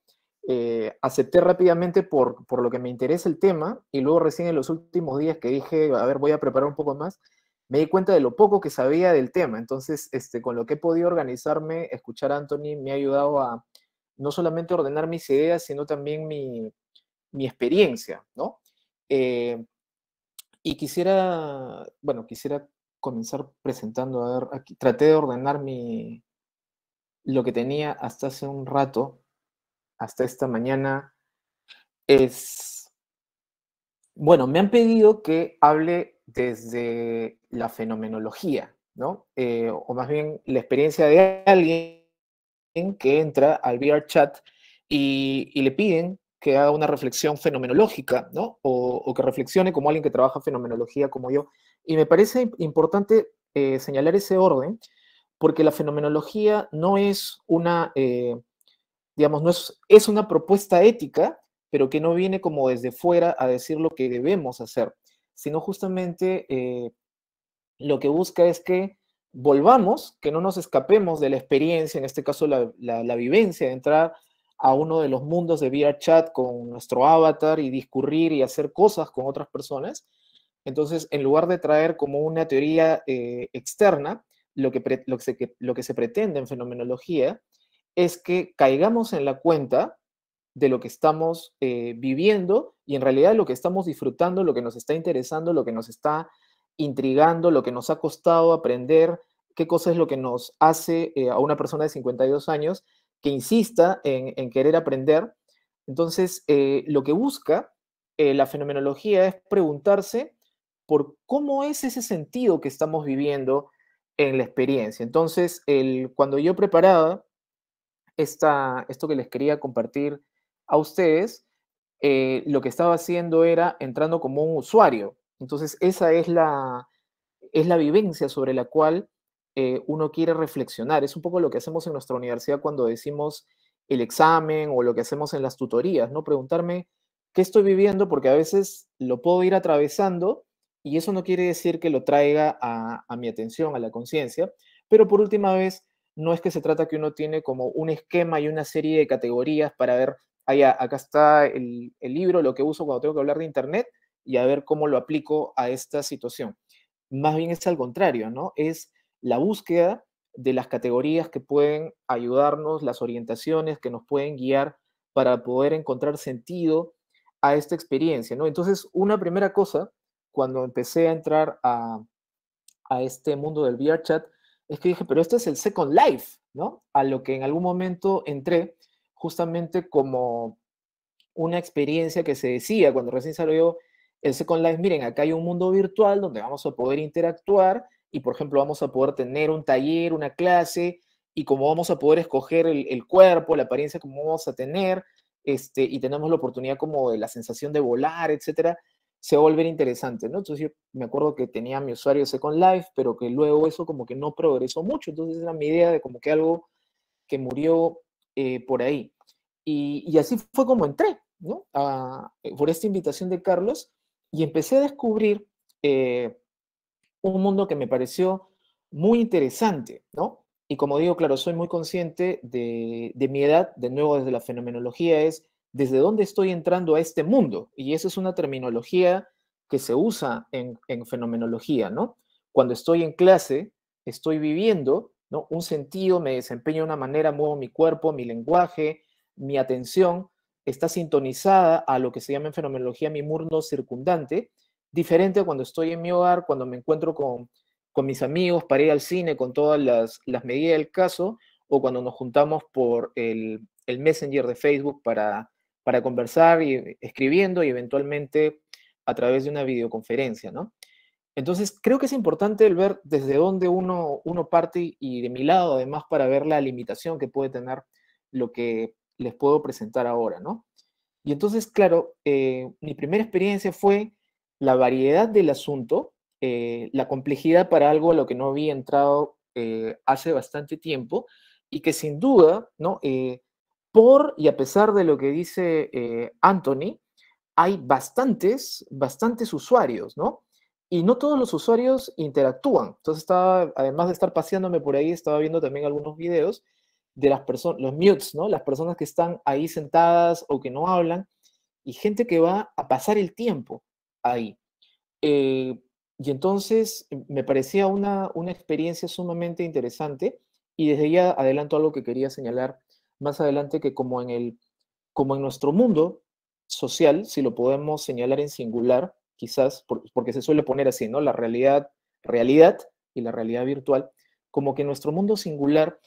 acepté rápidamente por lo que me interesa el tema y luego recién en los últimos días que dije, a ver, voy a preparar un poco más, me di cuenta de lo poco que sabía del tema. Entonces, con lo que he podido organizarme, escuchar a Anthony me ha ayudado a no solamente ordenar mis ideas, sino también mi experiencia, ¿no? Y quisiera comenzar presentando, a ver, aquí traté de ordenar lo que tenía hasta hace un rato, hasta esta mañana, bueno, me han pedido que hable desde la fenomenología, ¿no? O más bien la experiencia de alguien que entra al VRChat y le piden que haga una reflexión fenomenológica, ¿no? O que reflexione como alguien que trabaja fenomenología como yo. Y me parece importante señalar ese orden, porque la fenomenología no es una, digamos, no es una propuesta ética, pero que no viene como desde fuera a decir lo que debemos hacer, sino justamente lo que busca es que volvamos, que no nos escapemos de la experiencia, en este caso la vivencia de entrar a uno de los mundos de VRChat con nuestro avatar y discurrir y hacer cosas con otras personas. Entonces, en lugar de traer como una teoría externa, lo que se pretende en fenomenología es que caigamos en la cuenta de lo que estamos viviendo y en realidad lo que estamos disfrutando, lo que nos está interesando, lo que nos está intrigando, lo que nos ha costado aprender, qué cosa es lo que nos hace a una persona de 52 años que insista en querer aprender. Entonces, lo que busca la fenomenología es preguntarse por cómo es ese sentido que estamos viviendo en la experiencia. Entonces, cuando yo preparaba esto que les quería compartir a ustedes, lo que estaba haciendo era entrando como un usuario. Entonces, esa es la vivencia sobre la cual uno quiere reflexionar. Es un poco lo que hacemos en nuestra universidad cuando decimos el examen o lo que hacemos en las tutorías, ¿no? Preguntarme qué estoy viviendo porque a veces lo puedo ir atravesando y eso no quiere decir que lo traiga a mi atención, a la conciencia, pero por última vez, no es que se trata que uno tiene como un esquema y una serie de categorías para ver, acá está el libro, lo que uso cuando tengo que hablar de Internet y a ver cómo lo aplico a esta situación. Más bien es al contrario, ¿no? Es la búsqueda de las categorías que pueden ayudarnos, las orientaciones que nos pueden guiar para poder encontrar sentido a esta experiencia, ¿no? Entonces, una primera cosa, cuando empecé a entrar a este mundo del VRChat, es que dije, pero esto es el Second Life, ¿no? A lo que en algún momento entré justamente como una experiencia que se decía cuando recién salió el Second Life, miren, acá hay un mundo virtual donde vamos a poder interactuar y, por ejemplo, vamos a poder tener un taller, una clase, y como vamos a poder escoger el cuerpo, la apariencia como vamos a tener, y tenemos la oportunidad como de la sensación de volar, etcétera, se va a volver interesante, ¿no? Entonces yo me acuerdo que tenía mi usuario Second Life, pero que luego eso como que no progresó mucho, entonces era mi idea de como que algo que murió por ahí. Y así fue como entré, ¿no? Por esta invitación de Carlos y empecé a descubrir un mundo que me pareció muy interesante, ¿no? Y como digo, claro, soy muy consciente de mi edad, de nuevo desde la fenomenología, es desde dónde estoy entrando a este mundo. Y esa es una terminología que se usa en fenomenología, ¿no? Cuando estoy en clase, estoy viviendo, ¿no? Un sentido, me desempeño de una manera, muevo mi cuerpo, mi lenguaje, mi atención está sintonizada a lo que se llama en fenomenología mi mundo circundante, diferente a cuando estoy en mi hogar, cuando me encuentro con mis amigos para ir al cine con todas las medidas del caso, o cuando nos juntamos por el Messenger de Facebook para conversar y escribiendo y eventualmente a través de una videoconferencia, ¿no? Entonces, creo que es importante el ver desde dónde uno parte y de mi lado, además, para ver la limitación que puede tener lo que les puedo presentar ahora, ¿no? Y entonces, claro, mi primera experiencia fue la variedad del asunto, la complejidad para algo a lo que no había entrado hace bastante tiempo y que sin duda, ¿no? Por y a pesar de lo que dice Anthony, hay bastantes usuarios, ¿no? Y no todos los usuarios interactúan. Entonces estaba, además de estar paseándome por ahí, estaba viendo también algunos videos de las personas, los mutes, ¿no? Las personas que están ahí sentadas o que no hablan, y gente que va a pasar el tiempo ahí. Y entonces me parecía una experiencia sumamente interesante, y desde ya adelanto algo que quería señalar más adelante, que como en nuestro mundo social, si lo podemos señalar en singular, quizás, porque se suele poner así, ¿no? La realidad y la realidad virtual, como que nuestro mundo singular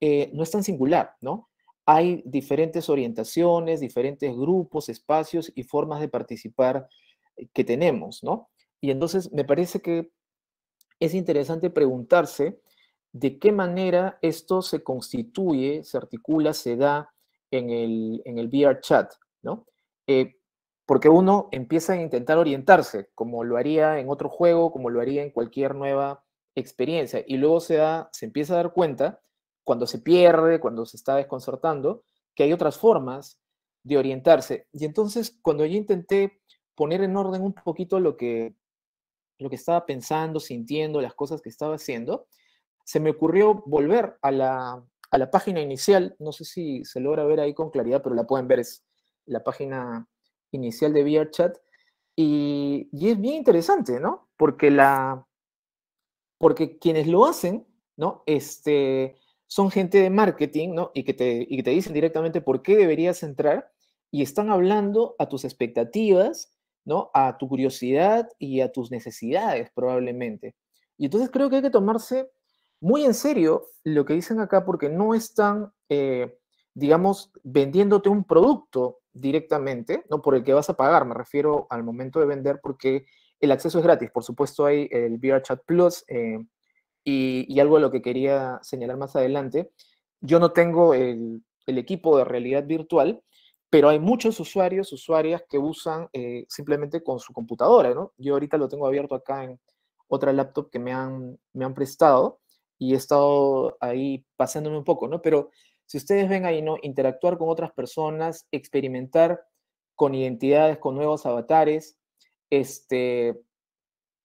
no es tan singular, ¿no? Hay diferentes orientaciones, diferentes grupos, espacios y formas de participar que tenemos, ¿no? Y entonces me parece que es interesante preguntarse de qué manera esto se constituye, se articula, se da en el VR chat, ¿no? Porque uno empieza a intentar orientarse, como lo haría en otro juego, como lo haría en cualquier nueva experiencia, y luego se empieza a dar cuenta, cuando se pierde, cuando se está desconcertando, que hay otras formas de orientarse. Y entonces, cuando yo intenté poner en orden un poquito lo que estaba pensando, sintiendo, las cosas que estaba haciendo, se me ocurrió volver a la página inicial. No sé si se logra ver ahí con claridad, pero la pueden ver, es la página inicial de VRChat. Y es bien interesante, ¿no? Porque quienes lo hacen, ¿no? Son gente de marketing, ¿no? Y que te dicen directamente por qué deberías entrar y están hablando a tus expectativas, ¿no? A tu curiosidad y a tus necesidades, probablemente. Y entonces creo que hay que tomarse muy en serio lo que dicen acá porque no están, digamos, vendiéndote un producto directamente, ¿no? Por el que vas a pagar, me refiero al momento de vender, porque el acceso es gratis. Por supuesto, hay el VRChat Plus y algo de lo que quería señalar más adelante. Yo no tengo el equipo de realidad virtual, pero hay muchos usuarios, usuarias que usan simplemente con su computadora, ¿no? Yo ahorita lo tengo abierto acá en otra laptop que me han prestado y he estado ahí pasándome un poco, ¿no? Pero si ustedes ven ahí, ¿no? Interactuar con otras personas, experimentar con identidades, con nuevos avatares,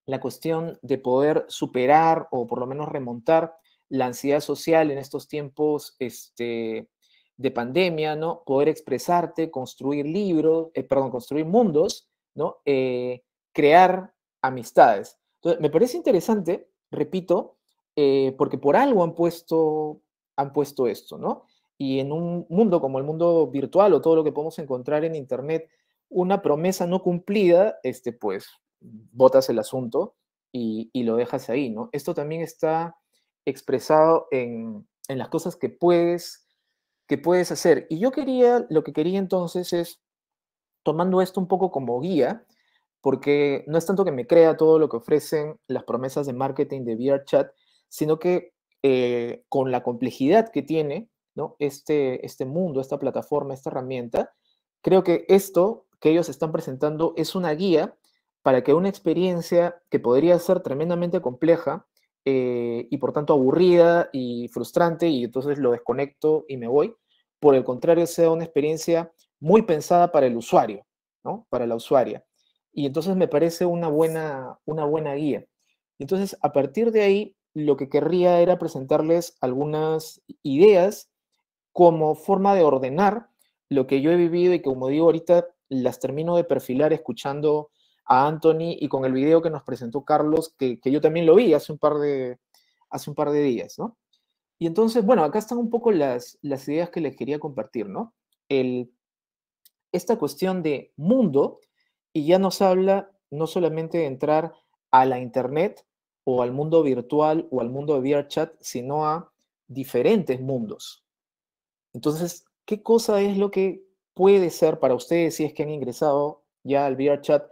la cuestión de poder superar o por lo menos remontar la ansiedad social en estos tiempos de pandemia, ¿no? Poder expresarte, construir libros, construir mundos, ¿no? Crear amistades. Entonces, me parece interesante, repito, porque por algo han puesto esto, ¿no? Y en un mundo como el mundo virtual o todo lo que podemos encontrar en Internet, una promesa no cumplida, pues botas el asunto y lo dejas ahí, ¿no? Esto también está expresado en las cosas que puedes hacer. Y lo que quería entonces es, tomando esto un poco como guía, porque no es tanto que me crea todo lo que ofrecen las promesas de marketing de VRChat, sino que con la complejidad que tiene, ¿no? este mundo, esta plataforma, esta herramienta, creo que esto que ellos están presentando es una guía para que una experiencia que podría ser tremendamente compleja y por tanto aburrida y frustrante, y entonces lo desconecto y me voy, por el contrario sea una experiencia muy pensada para el usuario, ¿no? Para la usuaria. Y entonces me parece una buena guía. Entonces, a partir de ahí, lo que querría era presentarles algunas ideas como forma de ordenar lo que yo he vivido y que, como digo, ahorita las termino de perfilar escuchando a Anthony y con el video que nos presentó Carlos, que yo también lo vi hace un par de días, ¿no? Y entonces, bueno, acá están un poco las ideas que les quería compartir, ¿no? Esta cuestión de mundo, y ya nos habla no solamente de entrar a la internet o al mundo virtual o al mundo de VRChat, sino a diferentes mundos. Entonces, ¿qué cosa es lo que puede ser para ustedes si es que han ingresado ya al VRChat?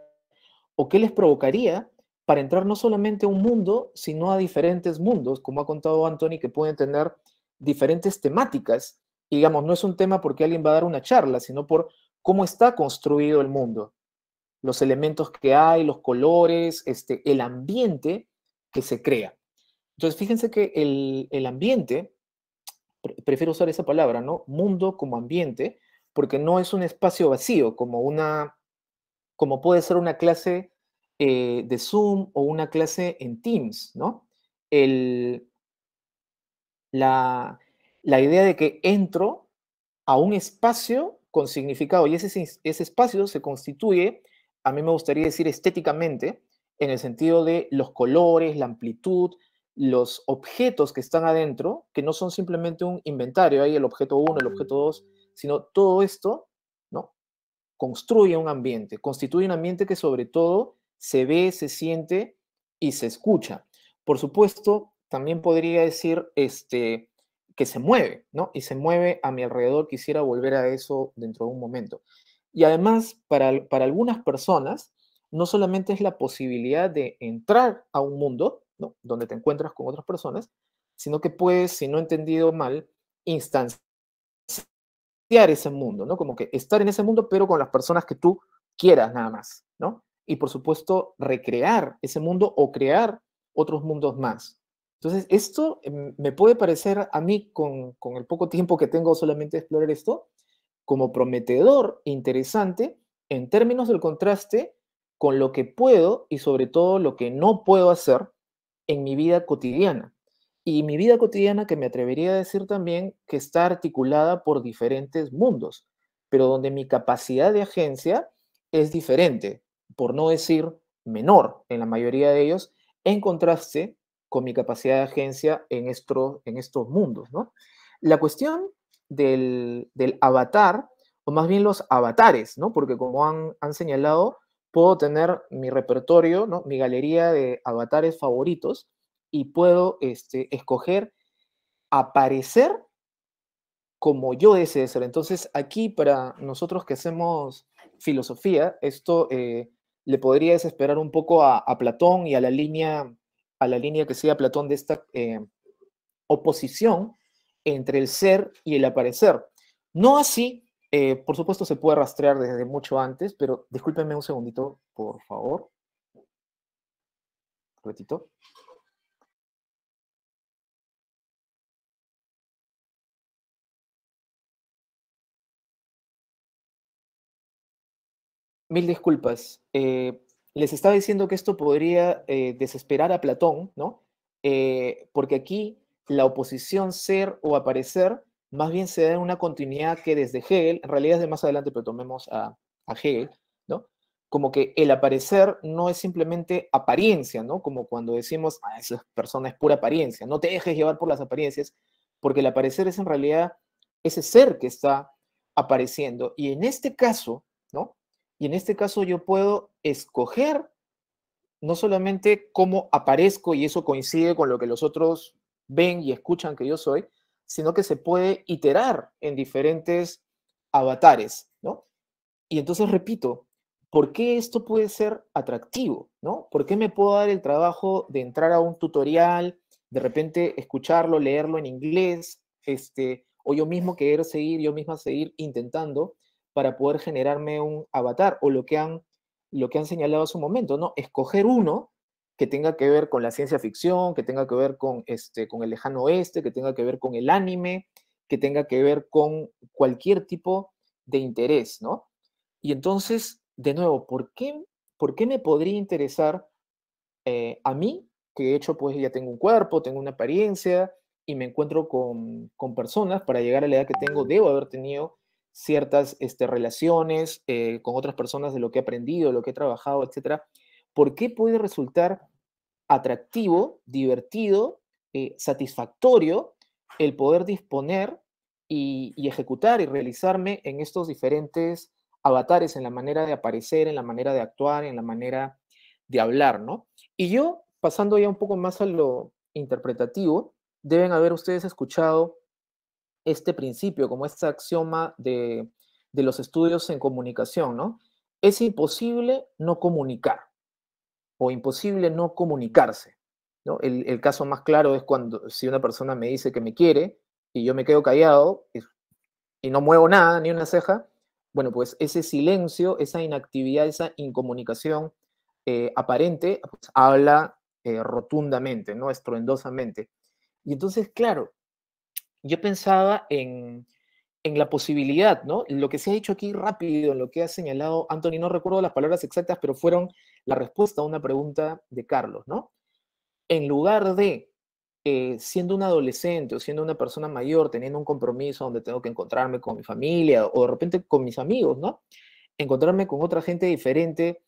¿O qué les provocaría para entrar no solamente a un mundo, sino a diferentes mundos, como ha contado Anthony, que pueden tener diferentes temáticas? Y digamos, no es un tema porque alguien va a dar una charla, sino por cómo está construido el mundo, los elementos que hay, los colores, el ambiente que se crea. Entonces, fíjense que el ambiente, prefiero usar esa palabra, ¿no? Mundo como ambiente, porque no es un espacio vacío, como puede ser una clase de Zoom o una clase en Teams, ¿no? La, la idea de que entro a un espacio con significado y ese espacio se constituye, a mí me gustaría decir estéticamente, en el sentido de los colores, la amplitud, los objetos que están adentro, que no son simplemente un inventario, hay el objeto 1, el objeto 2, sino todo esto, ¿no? Construye un ambiente, constituye un ambiente que sobre todo se ve, se siente y se escucha. Por supuesto, también podría decir que se mueve, ¿no? Y se mueve a mi alrededor, quisiera volver a eso dentro de un momento. Y además, para algunas personas, no solamente es la posibilidad de entrar a un mundo, ¿no?, donde te encuentras con otras personas, sino que puedes, si no he entendido mal, instanciar ese mundo, ¿no? Como que estar en ese mundo, pero con las personas que tú quieras nada más, ¿no? Y por supuesto, recrear ese mundo o crear otros mundos más. Entonces, esto me puede parecer a mí, con el poco tiempo que tengo solamente de explorar esto, como prometedor, interesante, en términos del contraste con lo que puedo y sobre todo lo que no puedo hacer en mi vida cotidiana. Y mi vida cotidiana, que me atrevería a decir también que está articulada por diferentes mundos, pero donde mi capacidad de agencia es diferente, por no decir menor en la mayoría de ellos, en contraste con mi capacidad de agencia en estos mundos, ¿no? La cuestión del avatar, o más bien los avatares, ¿no? Porque como han señalado, puedo tener mi repertorio, ¿no?, mi galería de avatares favoritos, y puedo escoger aparecer como yo desee ser. Entonces, aquí para nosotros que hacemos filosofía, esto le podría desesperar un poco a Platón y a la línea que sigue Platón de esta oposición entre el ser y el aparecer. No así, por supuesto se puede rastrear desde mucho antes, pero discúlpenme un segundito, por favor. Un ratito. Mil disculpas. Les estaba diciendo que esto podría desesperar a Platón, ¿no? Porque aquí la oposición ser o aparecer más bien se da en una continuidad que desde Hegel, en realidad es de más adelante, pero tomemos a Hegel, ¿no? Como que el aparecer no es simplemente apariencia, ¿no? Como cuando decimos, esa persona es pura apariencia, no te dejes llevar por las apariencias, porque el aparecer es en realidad ese ser que está apareciendo. Y en este caso, ¿no?, y en este caso yo puedo escoger no solamente cómo aparezco y eso coincide con lo que los otros ven y escuchan que yo soy, sino que se puede iterar en diferentes avatares, ¿no? Y entonces repito, ¿por qué esto puede ser atractivo, ¿no? ¿Por qué me puedo dar el trabajo de entrar a un tutorial, de repente escucharlo, leerlo en inglés, o yo mismo querer seguir, yo misma seguir intentando para poder generarme un avatar, o lo que han señalado hace un momento, ¿no? Escoger uno que tenga que ver con la ciencia ficción, que tenga que ver con el lejano oeste, que tenga que ver con el anime, que tenga que ver con cualquier tipo de interés, ¿no? Y entonces, de nuevo, por qué me podría interesar a mí, que de hecho pues ya tengo un cuerpo, tengo una apariencia y me encuentro con personas? Para llegar a la edad que tengo, debo haber tenido ciertas relaciones con otras personas de lo que he aprendido, de lo que he trabajado, etcétera. ¿Por qué puede resultar atractivo, divertido, satisfactorio el poder disponer y ejecutar y realizarme en estos diferentes avatares, en la manera de aparecer, en la manera de actuar, en la manera de hablar, ¿no? Y yo, pasando ya un poco más a lo interpretativo, deben haber ustedes escuchado este principio, como este axioma de los estudios en comunicación, ¿no? Es imposible no comunicar o imposible no comunicarse, ¿no? El caso más claro es cuando si una persona me dice que me quiere y yo me quedo callado y no muevo nada, ni una ceja, bueno, pues ese silencio, esa inactividad, esa incomunicación aparente, pues, habla rotundamente, ¿no?, estruendosamente. Y entonces, claro, yo pensaba en la posibilidad, ¿no? Lo que se ha dicho aquí rápido, lo que ha señalado Anthony, no recuerdo las palabras exactas, pero fueron la respuesta a una pregunta de Carlos, ¿no? En lugar de, siendo un adolescente o siendo una persona mayor, teniendo un compromiso donde tengo que encontrarme con mi familia o de repente con mis amigos, ¿no? Encontrarme con otra gente diferente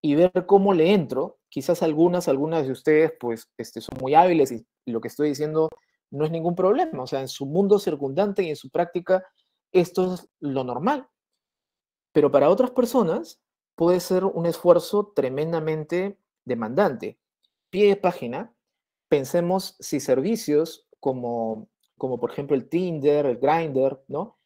y ver cómo le entro. Quizás algunas de ustedes, pues, son muy hábiles y lo que estoy diciendo no es ningún problema. O sea, en su mundo circundante y en su práctica, esto es lo normal. Pero para otras personas puede ser un esfuerzo tremendamente demandante. Pie de página, pensemos si servicios como por ejemplo el Tinder, el Grindr, ¿no?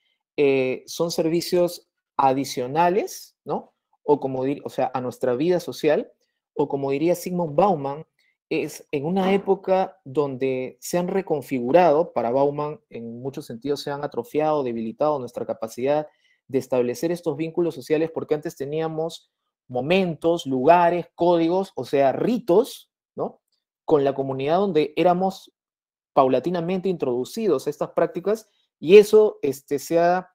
Son servicios adicionales, ¿no?, o sea, a nuestra vida social, o como diría Zygmunt Bauman, es en una época donde se han reconfigurado, para Bauman en muchos sentidos se han atrofiado, debilitado nuestra capacidad de establecer estos vínculos sociales, porque antes teníamos momentos, lugares, códigos, o sea, ritos, ¿no? Con la comunidad donde éramos paulatinamente introducidos a estas prácticas, y eso se ha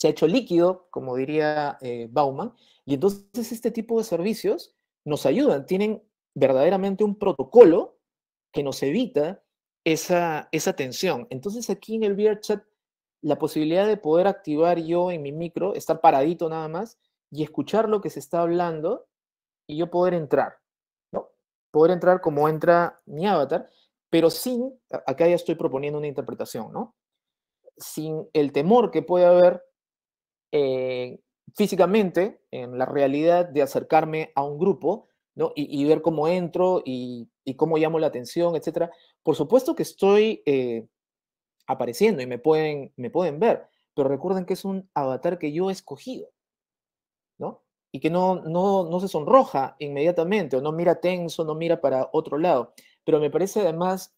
hecho líquido, como diría Bauman, y entonces este tipo de servicios nos ayudan, tienen verdaderamente un protocolo que nos evita esa tensión. Entonces aquí en el VRChat, la posibilidad de poder activar yo en mi micro, estar paradito nada más, y escuchar lo que se está hablando, y yo poder entrar, ¿no? Poder entrar como entra mi avatar, pero sin, acá ya estoy proponiendo una interpretación, ¿no? Sin el temor que puede haber físicamente, en la realidad de acercarme a un grupo, ¿no? Y ver cómo entro y cómo llamo la atención, etcétera. Por supuesto que estoy apareciendo y me pueden ver, pero recuerden que es un avatar que yo he escogido, ¿no? Y que no se sonroja inmediatamente, o no mira tenso, no mira para otro lado. Pero me parece además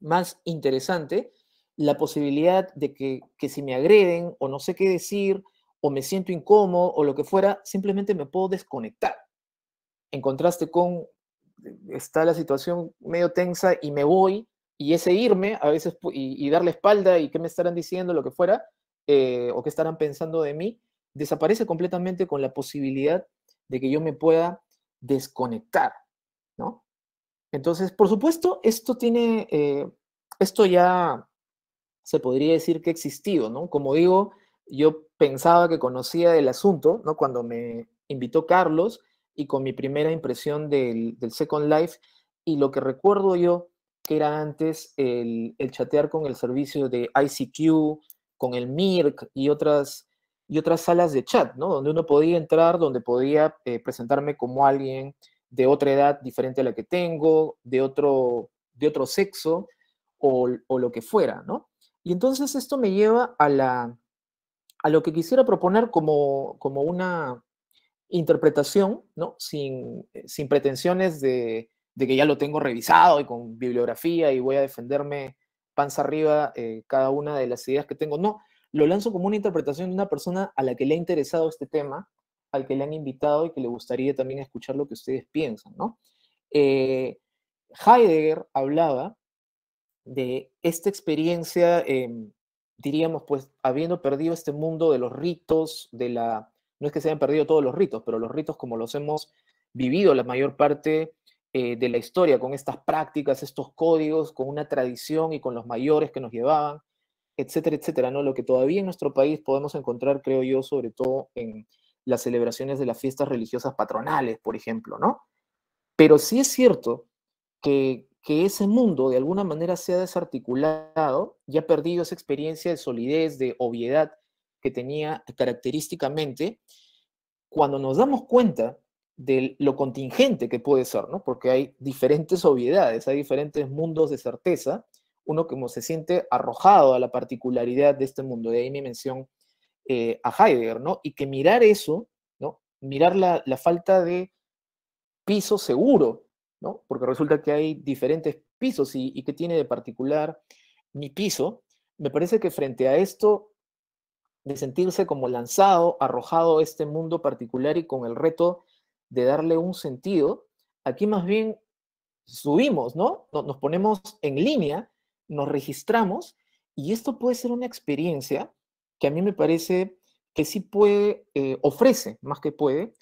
más interesante la posibilidad de que si me agreden o no sé qué decir o me siento incómodo o lo que fuera, simplemente me puedo desconectar. En contraste con, está la situación medio tensa y me voy, y ese irme a veces y darle espalda y qué me estarán diciendo, lo que fuera, o qué estarán pensando de mí, desaparece completamente con la posibilidad de que yo me pueda desconectar, ¿no? Entonces, por supuesto, esto ya se podría decir que ha existido, ¿no? Como digo, yo pensaba que conocía el asunto, ¿no? Cuando me invitó Carlos y con mi primera impresión del Second Life, y lo que recuerdo yo, que era antes el chatear con el servicio de ICQ, con el Mirk y otras salas de chat, ¿no? Donde uno podía entrar, donde podía presentarme como alguien de otra edad diferente a la que tengo, de otro sexo o lo que fuera, ¿no? Y entonces esto me lleva a lo que quisiera proponer como una interpretación, ¿no? Sin pretensiones de que ya lo tengo revisado y con bibliografía y voy a defenderme panza arriba cada una de las ideas que tengo. No, lo lanzo como una interpretación de una persona a la que le ha interesado este tema, al que le han invitado y que le gustaría también escuchar lo que ustedes piensan, ¿no? Heidegger hablaba de esta experiencia, diríamos, pues, habiendo perdido este mundo de los ritos, no es que se hayan perdido todos los ritos, pero los ritos como los hemos vivido la mayor parte de la historia, con estas prácticas, estos códigos, con una tradición y con los mayores que nos llevaban, etcétera, etcétera, ¿no? Lo que todavía en nuestro país podemos encontrar, creo yo, sobre todo en las celebraciones de las fiestas religiosas patronales, por ejemplo, ¿no? Pero sí es cierto que ese mundo de alguna manera se ha desarticulado y ha perdido esa experiencia de solidez, de obviedad que tenía característicamente, cuando nos damos cuenta de lo contingente que puede ser, ¿no? Porque hay diferentes obviedades, hay diferentes mundos de certeza, uno como se siente arrojado a la particularidad de este mundo, de ahí mi mención a Heidegger, ¿no? Y que mirar eso, ¿no? Mirar la falta de piso seguro, ¿no? Porque resulta que hay diferentes pisos y qué tiene de particular mi piso. Me parece que frente a esto de sentirse como lanzado, arrojado a este mundo particular y con el reto de darle un sentido, aquí más bien subimos, ¿no? Nos ponemos en línea, nos registramos, y esto puede ser una experiencia que a mí me parece que sí puede, ofrece, más que puede,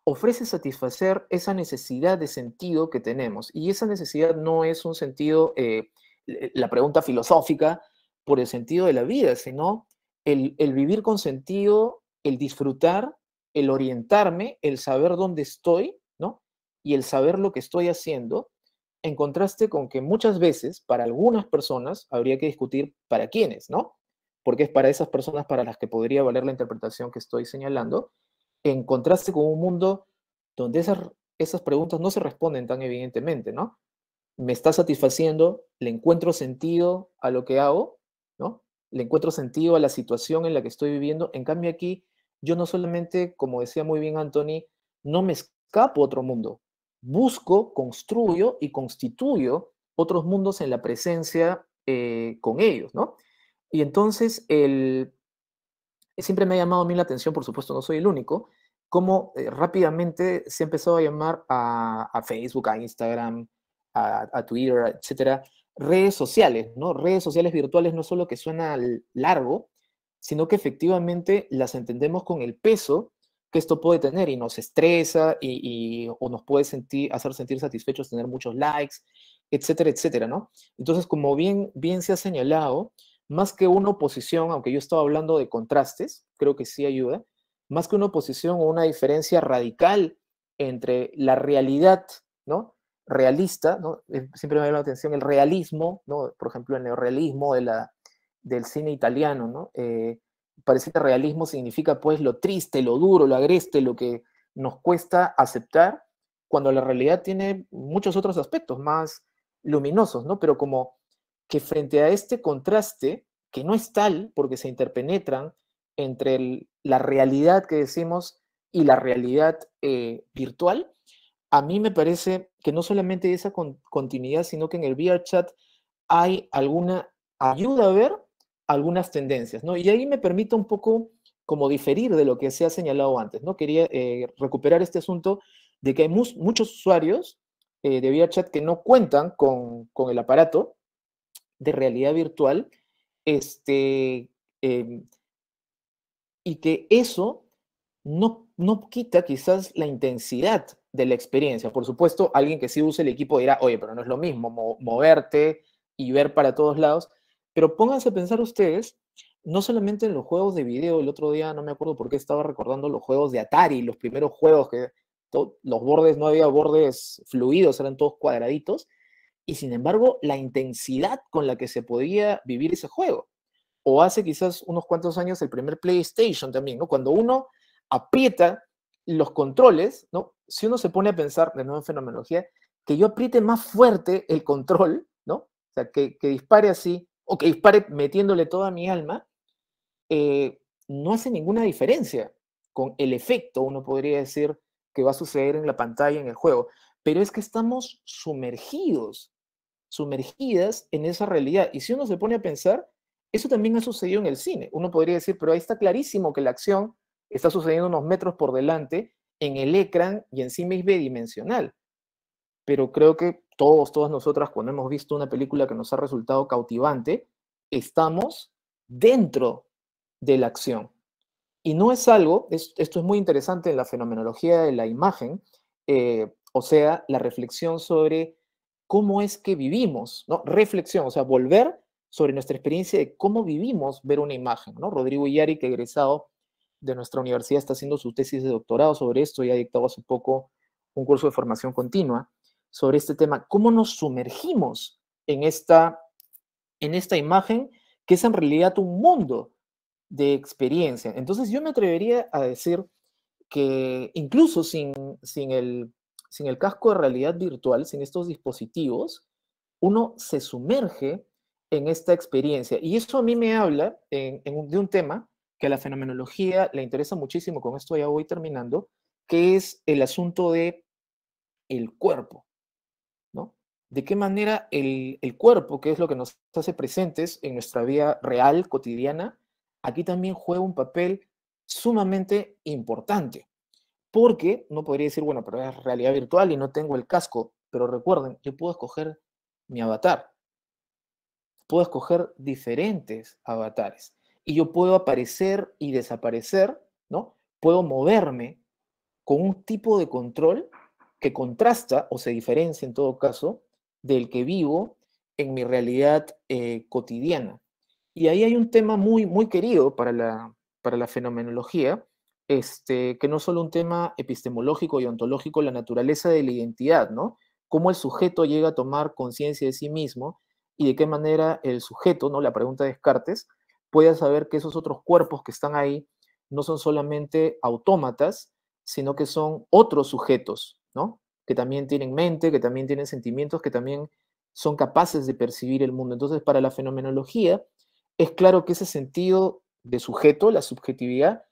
ofrece satisfacer esa necesidad de sentido que tenemos. Y esa necesidad no es un sentido, la pregunta filosófica, por el sentido de la vida, sino el vivir con sentido, el disfrutar, el orientarme, el saber dónde estoy, ¿no? Y el saber lo que estoy haciendo, en contraste con que muchas veces, para algunas personas, habría que discutir para quiénes, ¿no? Porque es para esas personas para las que podría valer la interpretación que estoy señalando, en contraste con un mundo donde esas preguntas no se responden tan evidentemente, ¿no? ¿Me está satisfaciendo? ¿Le encuentro sentido a lo que hago? ¿No? ¿Le encuentro sentido a la situación en la que estoy viviendo? En cambio aquí yo no solamente, como decía muy bien Anthony, no me escapo a otro mundo, busco, construyo y constituyo otros mundos en la presencia con ellos, ¿no? Y entonces, siempre me ha llamado a mí la atención, por supuesto, no soy el único, cómo rápidamente se ha empezado a llamar a Facebook, a Instagram, a Twitter, etcétera, redes sociales, ¿no? Redes sociales virtuales no solo que suena largo, sino que efectivamente las entendemos con el peso que esto puede tener y nos estresa o nos puede hacer sentir satisfechos tener muchos likes, etcétera, etcétera, ¿no? Entonces, como bien se ha señalado, más que una oposición, aunque yo estaba hablando de contrastes, creo que sí ayuda, más que una oposición o una diferencia radical entre la realidad, ¿no? Realista, ¿no? Siempre me llama la atención el realismo, ¿no? Por ejemplo, el neorrealismo del cine italiano, ¿no? Parece que realismo significa pues lo triste, lo duro, lo agreste, lo que nos cuesta aceptar, cuando la realidad tiene muchos otros aspectos más luminosos, ¿no? Pero como que frente a este contraste, que no es tal porque se interpenetran entre la realidad que decimos y la realidad virtual, a mí me parece que no solamente hay esa continuidad, sino que en el VRChat hay alguna ayuda a ver algunas tendencias, ¿no? Y ahí me permite un poco como diferir de lo que se ha señalado antes, ¿no? Quería recuperar este asunto de que hay muchos usuarios de VRChat que no cuentan con el aparato de realidad virtual, y que eso no quita quizás la intensidad de la experiencia. Por supuesto, alguien que sí use el equipo dirá, oye, pero no es lo mismo moverte y ver para todos lados. Pero pónganse a pensar ustedes, no solamente en los juegos de video, el otro día no me acuerdo por qué estaba recordando los juegos de Atari, los primeros juegos que los bordes, no había bordes fluidos, eran todos cuadraditos, y sin embargo, la intensidad con la que se podía vivir ese juego. O hace quizás unos cuantos años el primer PlayStation también, ¿no? Cuando uno aprieta los controles, ¿no? Si uno se pone a pensar, de nuevo en fenomenología, que yo apriete más fuerte el control, ¿no? O sea, que dispare así, o que dispare metiéndole toda mi alma, no hace ninguna diferencia con el efecto, uno podría decir, que va a suceder en la pantalla, en el juego. Pero es que estamos sumergidas en esa realidad. Y si uno se pone a pensar, eso también ha sucedido en el cine. Uno podría decir, pero ahí está clarísimo que la acción está sucediendo unos metros por delante en el ecrán y encima es bidimensional. Pero creo que todas nosotras, cuando hemos visto una película que nos ha resultado cautivante, estamos dentro de la acción. Y no es algo, esto es muy interesante en la fenomenología de la imagen, o sea, la reflexión sobre cómo es que vivimos, ¿no? Reflexión, o sea, volver sobre nuestra experiencia de cómo vivimos ver una imagen, ¿no? Rodrigo Illari, que egresado de nuestra universidad, está haciendo su tesis de doctorado sobre esto y ha dictado hace poco un curso de formación continua sobre este tema. ¿Cómo nos sumergimos en esta imagen que es en realidad un mundo de experiencia? Entonces yo me atrevería a decir que incluso sin el casco de realidad virtual, sin estos dispositivos, uno se sumerge en esta experiencia. Y eso a mí me habla de un tema que a la fenomenología le interesa muchísimo, con esto ya voy terminando, que es el asunto de el cuerpo, ¿no? De qué manera el cuerpo, que es lo que nos hace presentes en nuestra vida real, cotidiana, aquí también juega un papel sumamente importante. Porque no podría decir, bueno, pero es realidad virtual y no tengo el casco. Pero recuerden, yo puedo escoger mi avatar. Puedo escoger diferentes avatares. Y yo puedo aparecer y desaparecer, ¿no? Puedo moverme con un tipo de control que contrasta o se diferencia en todo caso del que vivo en mi realidad cotidiana. Y ahí hay un tema muy, muy querido para la fenomenología, que no es solo un tema epistemológico y ontológico, la naturaleza de la identidad, ¿no? Cómo el sujeto llega a tomar conciencia de sí mismo y de qué manera el sujeto, ¿no? La pregunta de Descartes, puede saber que esos otros cuerpos que están ahí no son solamente autómatas, sino que son otros sujetos, ¿no? Que también tienen mente, que también tienen sentimientos, que también son capaces de percibir el mundo. Entonces, para la fenomenología, es claro que ese sentido de sujeto, la subjetividad,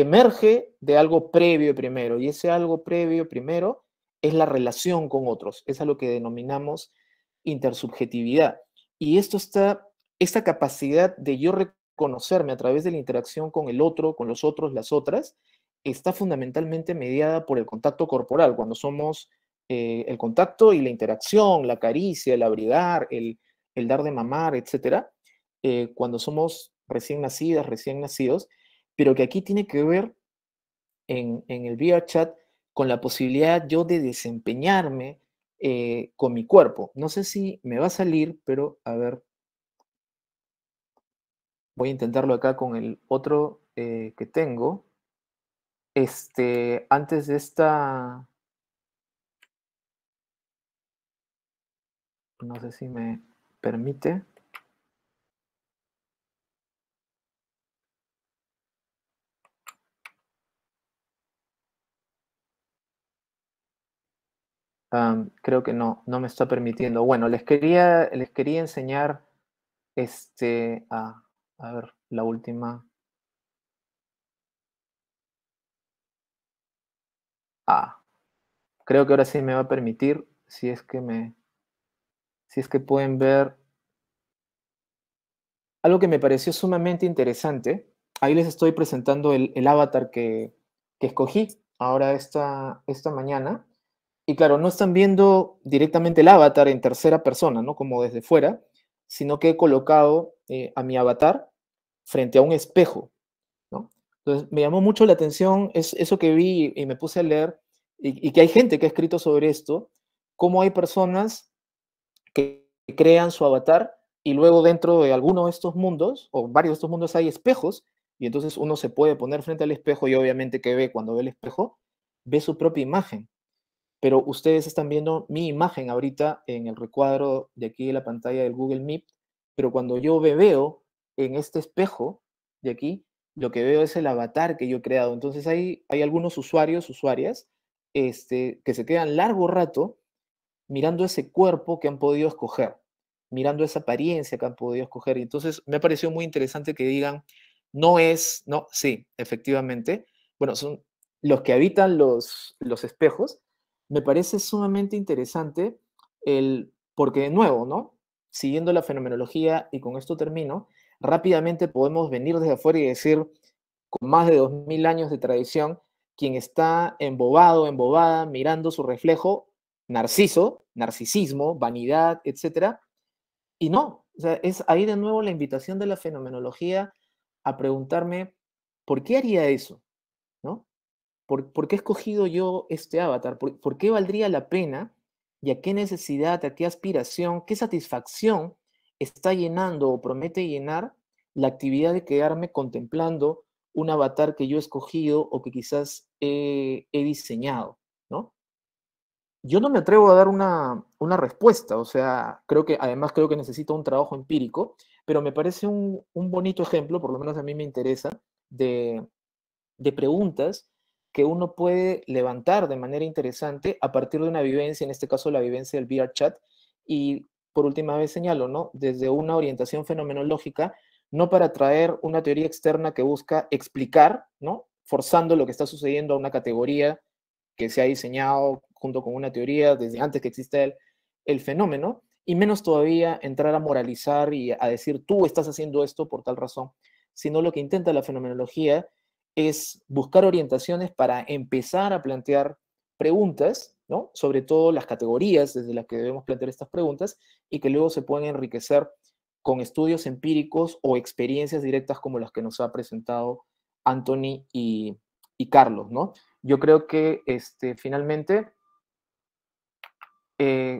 emerge de algo previo primero, y ese algo previo primero es la relación con otros, es a lo que denominamos intersubjetividad. Y esta capacidad de yo reconocerme a través de la interacción con el otro, con los otros, las otras, está fundamentalmente mediada por el contacto corporal, cuando somos el contacto y la interacción, la caricia, el abrigar, el dar de mamar, etcétera, cuando somos recién nacidas, recién nacidos, pero que aquí tiene que ver en el VRChat con la posibilidad yo de desempeñarme con mi cuerpo. No sé si me va a salir, pero a ver, voy a intentarlo acá con el otro que tengo. Antes de esta, no sé si me permite. Creo que no me está permitiendo. Bueno, les quería enseñar a ver, la última. Creo que ahora sí me va a permitir, si es que pueden ver algo que me pareció sumamente interesante. Ahí les estoy presentando el avatar que escogí ahora esta mañana. Y claro, no están viendo directamente el avatar en tercera persona, ¿no? Como desde fuera, sino que he colocado a mi avatar frente a un espejo, ¿no? Entonces, me llamó mucho la atención eso que vi y me puse a leer, y que hay gente que ha escrito sobre esto, cómo hay personas que crean su avatar y luego dentro de alguno de estos mundos, o varios de estos mundos, hay espejos, y entonces uno se puede poner frente al espejo y obviamente, ¿qué ve cuando ve el espejo? Ve su propia imagen. Pero ustedes están viendo mi imagen ahorita en el recuadro de aquí de la pantalla del Google Meet, pero cuando yo veo en este espejo de aquí, lo que veo es el avatar que yo he creado. Entonces hay algunos usuarios, usuarias, que se quedan largo rato mirando ese cuerpo que han podido escoger, mirando esa apariencia que han podido escoger. Y entonces me pareció muy interesante que digan, sí, efectivamente, bueno, son los que habitan los espejos. Me parece sumamente interesante porque de nuevo, ¿no? Siguiendo la fenomenología, y con esto termino, rápidamente podemos venir desde afuera y decir, con más de 2000 años de tradición, quien está embobado, embobada, mirando su reflejo, narcisismo, vanidad, etcétera. Y no, o sea, es ahí de nuevo la invitación de la fenomenología a preguntarme, ¿por qué haría eso? ¿No? ¿Por qué he escogido yo este avatar? ¿Por qué valdría la pena? ¿Y a qué necesidad, a qué aspiración, qué satisfacción está llenando o promete llenar la actividad de quedarme contemplando un avatar que yo he escogido o que quizás he diseñado, ¿no? Yo no me atrevo a dar una respuesta, o sea, además creo que necesito un trabajo empírico, pero me parece un bonito ejemplo, por lo menos a mí me interesa, de preguntas que uno puede levantar de manera interesante a partir de una vivencia, en este caso la vivencia del VRChat, y por última vez señalo, ¿no? Desde una orientación fenomenológica, no para traer una teoría externa que busca explicar, ¿no? Forzando lo que está sucediendo a una categoría que se ha diseñado junto con una teoría desde antes que exista el fenómeno, y menos todavía entrar a moralizar y a decir tú estás haciendo esto por tal razón, sino lo que intenta la fenomenología es buscar orientaciones para empezar a plantear preguntas, ¿no? Sobre todo las categorías desde las que debemos plantear estas preguntas, y que luego se pueden enriquecer con estudios empíricos o experiencias directas como las que nos ha presentado Anthony y Carlos, ¿no? Yo creo que finalmente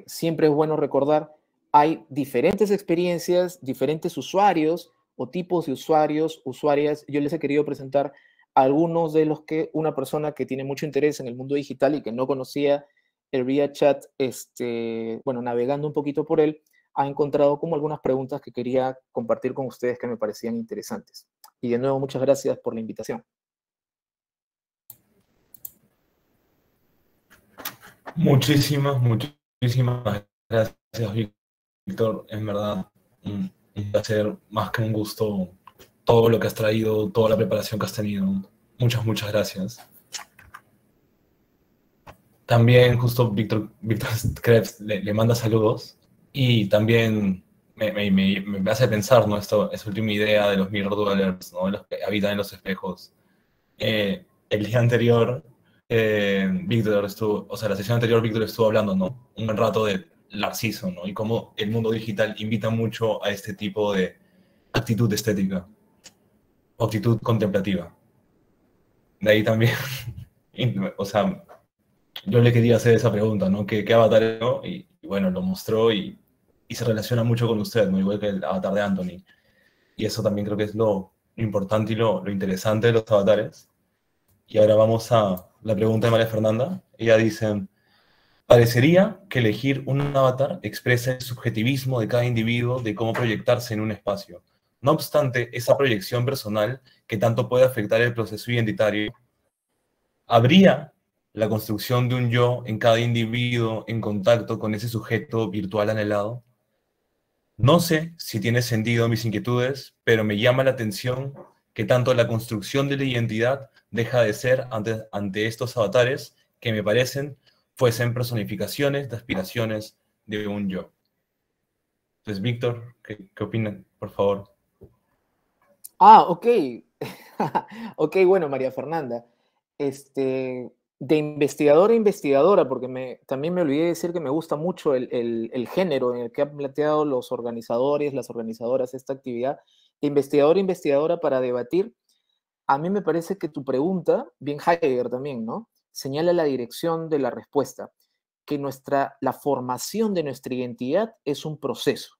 siempre es bueno recordar, hay diferentes experiencias, diferentes usuarios o tipos de usuarios, usuarias. Yo les he querido presentar algunos de los que una persona que tiene mucho interés en el mundo digital y que no conocía el VRChat, bueno, navegando un poquito por él, ha encontrado como algunas preguntas que quería compartir con ustedes que me parecían interesantes. Y de nuevo, muchas gracias por la invitación. Muchísimas gracias, Víctor. En verdad, un placer, más que un gusto, todo lo que has traído, toda la preparación que has tenido. Muchas gracias. También justo Víctor Krebs le manda saludos y también me hace pensar, ¿no? Esta última idea de los mirror dwellers, ¿no? Los que habitan en los espejos. El día anterior, Víctor estuvo, o sea, la sesión anterior Víctor estuvo hablando, ¿no? Un buen rato de Narciso, ¿no? Y cómo el mundo digital invita mucho a este tipo de actitud estética, o actitud contemplativa. De ahí también, o sea, yo le quería hacer esa pregunta, ¿no? ¿Qué avatar es, ¿no? Y bueno, lo mostró y se relaciona mucho con usted, ¿no? Igual que el avatar de Anthony. Y eso también creo que es lo importante y lo interesante de los avatares. Y ahora vamos a la pregunta de María Fernanda. Ella dice, parecería que elegir un avatar expresa el subjetivismo de cada individuo de cómo proyectarse en un espacio. No obstante, esa proyección personal que tanto puede afectar el proceso identitario, ¿habría la construcción de un yo en cada individuo en contacto con ese sujeto virtual anhelado? No sé si tiene sentido mis inquietudes, pero me llama la atención que tanto la construcción de la identidad deja de ser ante estos avatares que me parecen fuesen personificaciones de aspiraciones de un yo. Entonces, Víctor, ¿qué opinan, por favor? Ok. Ok, bueno, María Fernanda. De investigadora a investigadora, porque también me olvidé de decir que me gusta mucho el género en el que han planteado los organizadores, las organizadoras esta actividad. De investigadora a investigadora para debatir, a mí me parece que tu pregunta, bien Heidegger también, ¿no? Señala la dirección de la respuesta, que la formación de nuestra identidad es un proceso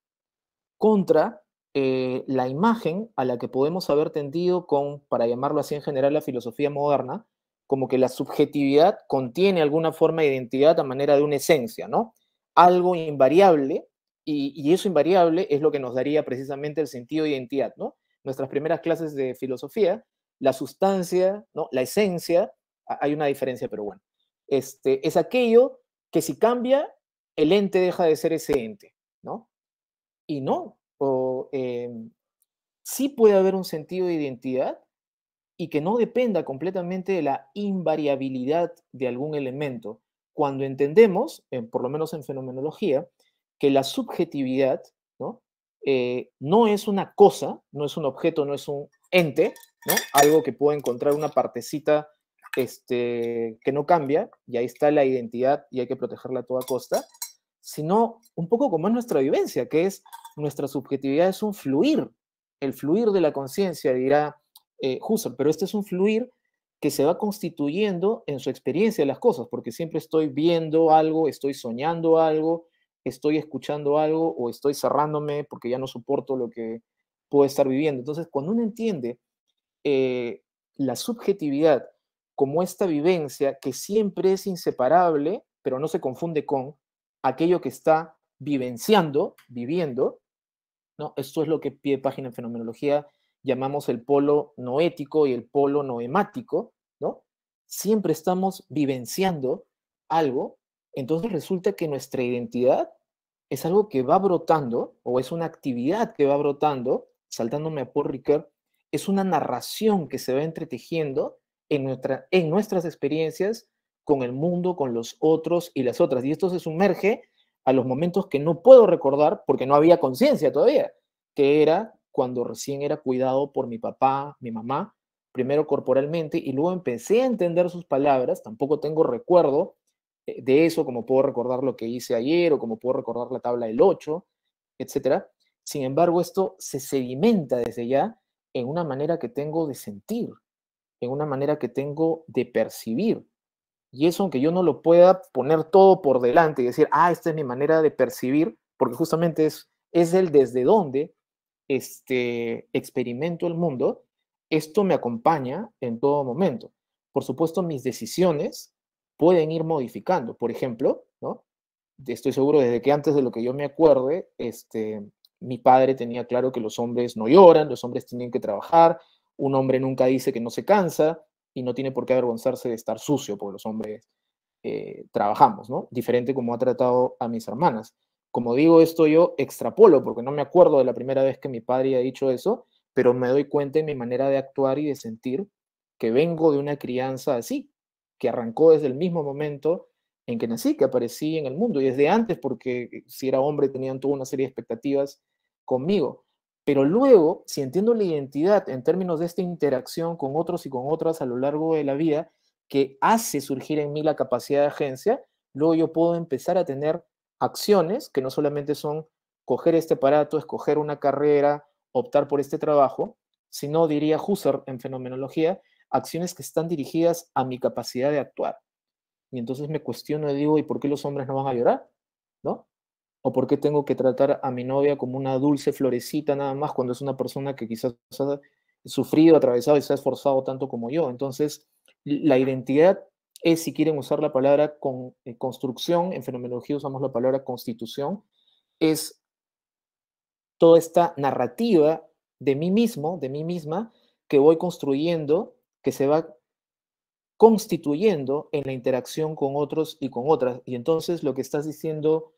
contra la imagen a la que podemos haber tendido con, para llamarlo así en general, la filosofía moderna, como que la subjetividad contiene alguna forma de identidad a manera de una esencia, ¿no? Algo invariable, y eso invariable es lo que nos daría precisamente el sentido de identidad, ¿no? Nuestras primeras clases de filosofía, la sustancia, ¿no? La esencia, hay una diferencia, pero bueno, es aquello que si cambia, el ente deja de ser ese ente, ¿no? Y no, sí puede haber un sentido de identidad y que no dependa completamente de la invariabilidad de algún elemento. Cuando entendemos, por lo menos en fenomenología, que la subjetividad, ¿no? No es una cosa, no es un objeto, no es un ente, ¿no? Algo que puede encontrar una partecita que no cambia, y ahí está la identidad y hay que protegerla a toda costa, sino un poco como es nuestra vivencia, que es nuestra subjetividad es un fluir, el fluir de la conciencia, dirá Husserl, pero este es un fluir que se va constituyendo en su experiencia de las cosas, porque siempre estoy viendo algo, estoy soñando algo, estoy escuchando algo o estoy cerrándome porque ya no soporto lo que puedo estar viviendo. Entonces, cuando uno entiende la subjetividad como esta vivencia que siempre es inseparable, pero no se confunde con aquello que está vivenciando, viviendo, ¿no? Esto es lo que pie de página en fenomenología llamamos el polo noético y el polo noemático, ¿no? Siempre estamos vivenciando algo, entonces resulta que nuestra identidad es algo que va brotando, o es una actividad que va brotando, saltándome a Paul Ricoeur, es una narración que se va entretejiendo en nuestras experiencias con el mundo, con los otros y las otras. Y esto se sumerge a los momentos que no puedo recordar porque no había conciencia todavía, que era cuando recién era cuidado por mi papá, mi mamá, primero corporalmente, y luego empecé a entender sus palabras, tampoco tengo recuerdo de eso, como puedo recordar lo que hice ayer o como puedo recordar la tabla del 8, etcétera. Sin embargo, esto se sedimenta desde ya en una manera que tengo de sentir, en una manera que tengo de percibir. Y eso, aunque yo no lo pueda poner todo por delante y decir, esta es mi manera de percibir, porque justamente es el desde donde experimento el mundo, esto me acompaña en todo momento. Por supuesto, mis decisiones pueden ir modificando. Por ejemplo, ¿no? Estoy seguro desde que antes de lo que yo me acuerde, mi padre tenía claro que los hombres no lloran, los hombres tienen que trabajar, un hombre nunca dice que no se cansa y no tiene por qué avergonzarse de estar sucio, porque los hombres trabajamos, ¿no? Diferente como ha tratado a mis hermanas. Como digo esto, yo extrapolo, porque no me acuerdo de la primera vez que mi padre ha dicho eso, pero me doy cuenta en mi manera de actuar y de sentir que vengo de una crianza así, que arrancó desde el mismo momento en que nací, que aparecí en el mundo, y desde antes, porque si era hombre tenían toda una serie de expectativas conmigo. Pero luego, si entiendo la identidad en términos de esta interacción con otros y con otras a lo largo de la vida, que hace surgir en mí la capacidad de agencia, luego yo puedo empezar a tener acciones que no solamente son coger este aparato, escoger una carrera, optar por este trabajo, sino, diría Husserl en fenomenología, acciones que están dirigidas a mi capacidad de actuar. Y entonces me cuestiono y digo, ¿y por qué los hombres no van a llorar? ¿No? ¿O por qué tengo que tratar a mi novia como una dulce florecita nada más cuando es una persona que quizás ha sufrido, atravesado y se ha esforzado tanto como yo? Entonces, la identidad es, si quieren usar la palabra construcción, en fenomenología usamos la palabra constitución, es toda esta narrativa de mí mismo, de mí misma, que voy construyendo, que se va constituyendo en la interacción con otros y con otras. Y entonces lo que estás diciendo,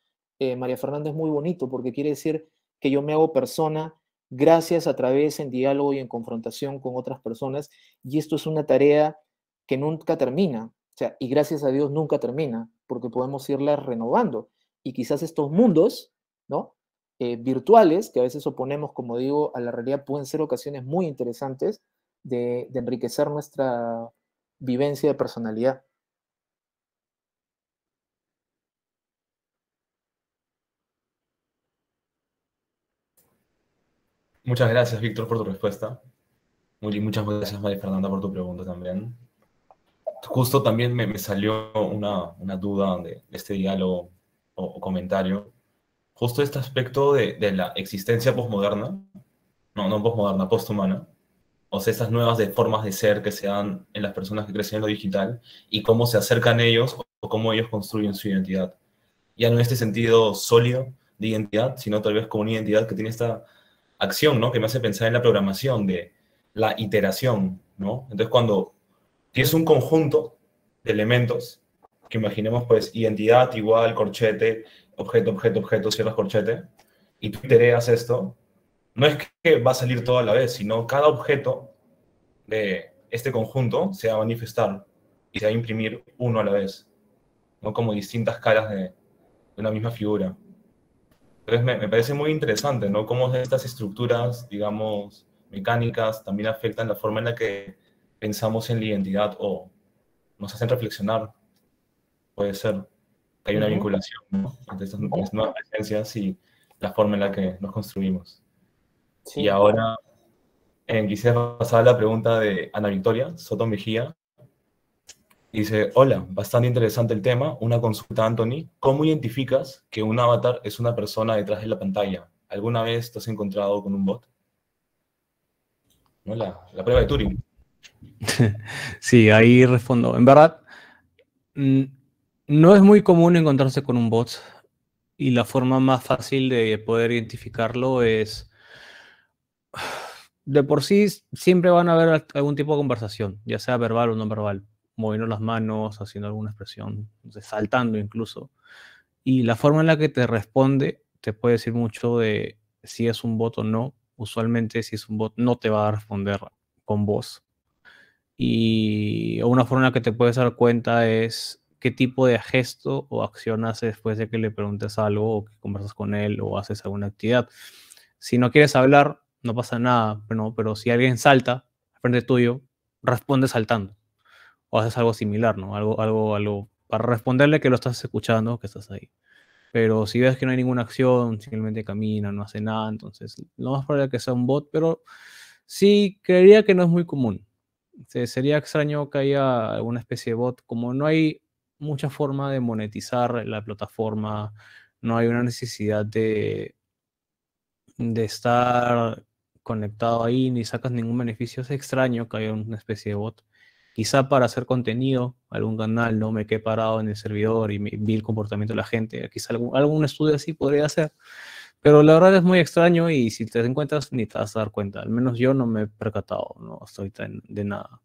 María Fernanda, es muy bonito porque quiere decir que yo me hago persona gracias a través en diálogo y en confrontación con otras personas. Y esto es una tarea que nunca termina. O sea, y gracias a Dios nunca termina porque podemos irla renovando. Y quizás estos mundos, ¿no? Virtuales, que a veces oponemos, como digo, a la realidad, pueden ser ocasiones muy interesantes de enriquecer nuestra vivencia de personalidad. Muchas gracias, Víctor, por tu respuesta. Muchas gracias, María Fernanda, por tu pregunta también. Justo también me salió una duda de este diálogo o comentario. Justo este aspecto de la existencia posmoderna, no posmoderna, posthumana, o sea, estas nuevas formas de ser que se dan en las personas que crecen en lo digital y cómo se acercan ellos o cómo ellos construyen su identidad. Ya no en este sentido sólido de identidad, sino tal vez como una identidad que tiene esta acción, ¿no? Que me hace pensar en la programación de la iteración, ¿no? Entonces, cuando tienes un conjunto de elementos, que imaginemos, pues, identidad igual, corchete, objeto, objeto, objeto, cierras corchete, y tú itereas esto, no es que va a salir todo a la vez, sino cada objeto de este conjunto se va a manifestar y se va a imprimir uno a la vez, ¿no? Como distintas caras de una misma figura. Entonces me parece muy interesante, ¿no? Cómo estas estructuras, digamos, mecánicas también afectan la forma en la que pensamos en la identidad o nos hacen reflexionar. Puede ser que hay una vinculación, ¿no? Entre estas nuevas presencias y la forma en la que nos construimos. Sí. Y ahora quisiera pasar a la pregunta de Ana Victoria Soto Mejía. Dice, hola, bastante interesante el tema. Una consulta, Anthony. ¿Cómo identificas que un avatar es una persona detrás de la pantalla? ¿Alguna vez te has encontrado con un bot? ¿No? La prueba de Turing. Sí, ahí respondo. En verdad, no es muy común encontrarse con un bot y la forma más fácil de poder identificarlo es, de por sí, siempre van a haber algún tipo de conversación, ya sea verbal o no verbal, moviendo las manos, haciendo alguna expresión, no sé, saltando incluso. Y la forma en la que te responde te puede decir mucho de si es un bot o no. Usualmente, si es un bot, no te va a responder con voz. Y una forma en la que te puedes dar cuenta es qué tipo de gesto o acción hace después de que le preguntes algo o que conversas con él o haces alguna actividad. Si no quieres hablar, no pasa nada, pero si alguien salta frente tuyo, responde saltando o haces algo similar, ¿no? Algo para responderle que lo estás escuchando, que estás ahí. Pero si ves que no hay ninguna acción, simplemente camina, no hace nada, entonces lo más probable es que sea un bot, pero sí creería que no es muy común. Sería extraño que haya alguna especie de bot, como no hay mucha forma de monetizar la plataforma, no hay una necesidad de estar conectado ahí, ni sacas ningún beneficio, es extraño que haya una especie de bot. Quizá para hacer contenido, algún canal, no me quedé parado en el servidor y vi el comportamiento de la gente, quizá algún estudio así podría hacer. Pero la verdad es muy extraño y si te encuentras ni te vas a dar cuenta. Al menos yo no me he percatado, no estoy de nada.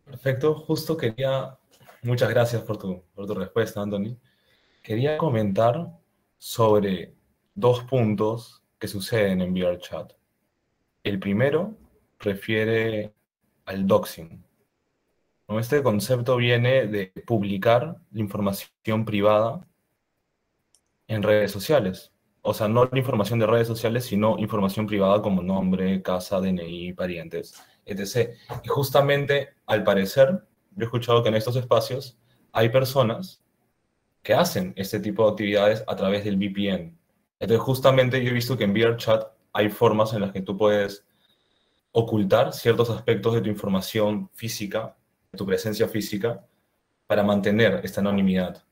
Perfecto. Justo quería Muchas gracias por tu respuesta, Anthony. Quería comentar sobre dos puntos que suceden en VRChat. El primero refiere al doxing, ¿no? Este concepto viene de publicar la información privada en redes sociales. O sea, no la información de redes sociales, sino información privada como nombre, casa, DNI, parientes, etc. Y justamente, al parecer, yo he escuchado que en estos espacios hay personas que hacen este tipo de actividades a través del VPN. Entonces, justamente yo he visto que en VRChat hay formas en las que tú puedes ocultar ciertos aspectos de tu información física, de tu presencia física, para mantener esta anonimidad.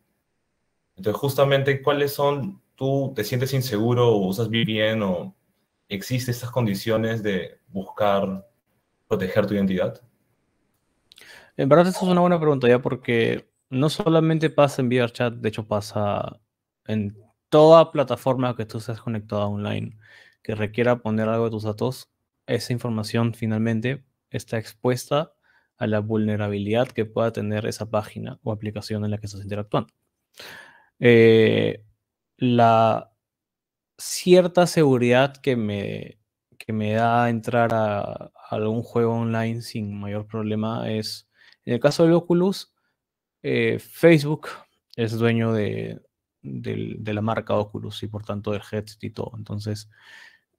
Entonces, justamente, ¿cuáles son? ¿Tú te sientes inseguro o usas VPN o existen estas condiciones de buscar proteger tu identidad? En verdad, eso es una buena pregunta ya, porque no solamente pasa en VRChat, de hecho pasa en toda plataforma que tú estés conectada online, que requiera poner algo de tus datos, esa información finalmente está expuesta a la vulnerabilidad que pueda tener esa página o aplicación en la que estás interactuando. Eh, la cierta seguridad que me da entrar a algún juego online sin mayor problema es, en el caso del Oculus, Facebook es dueño de la marca Oculus y por tanto del headset y todo. Entonces,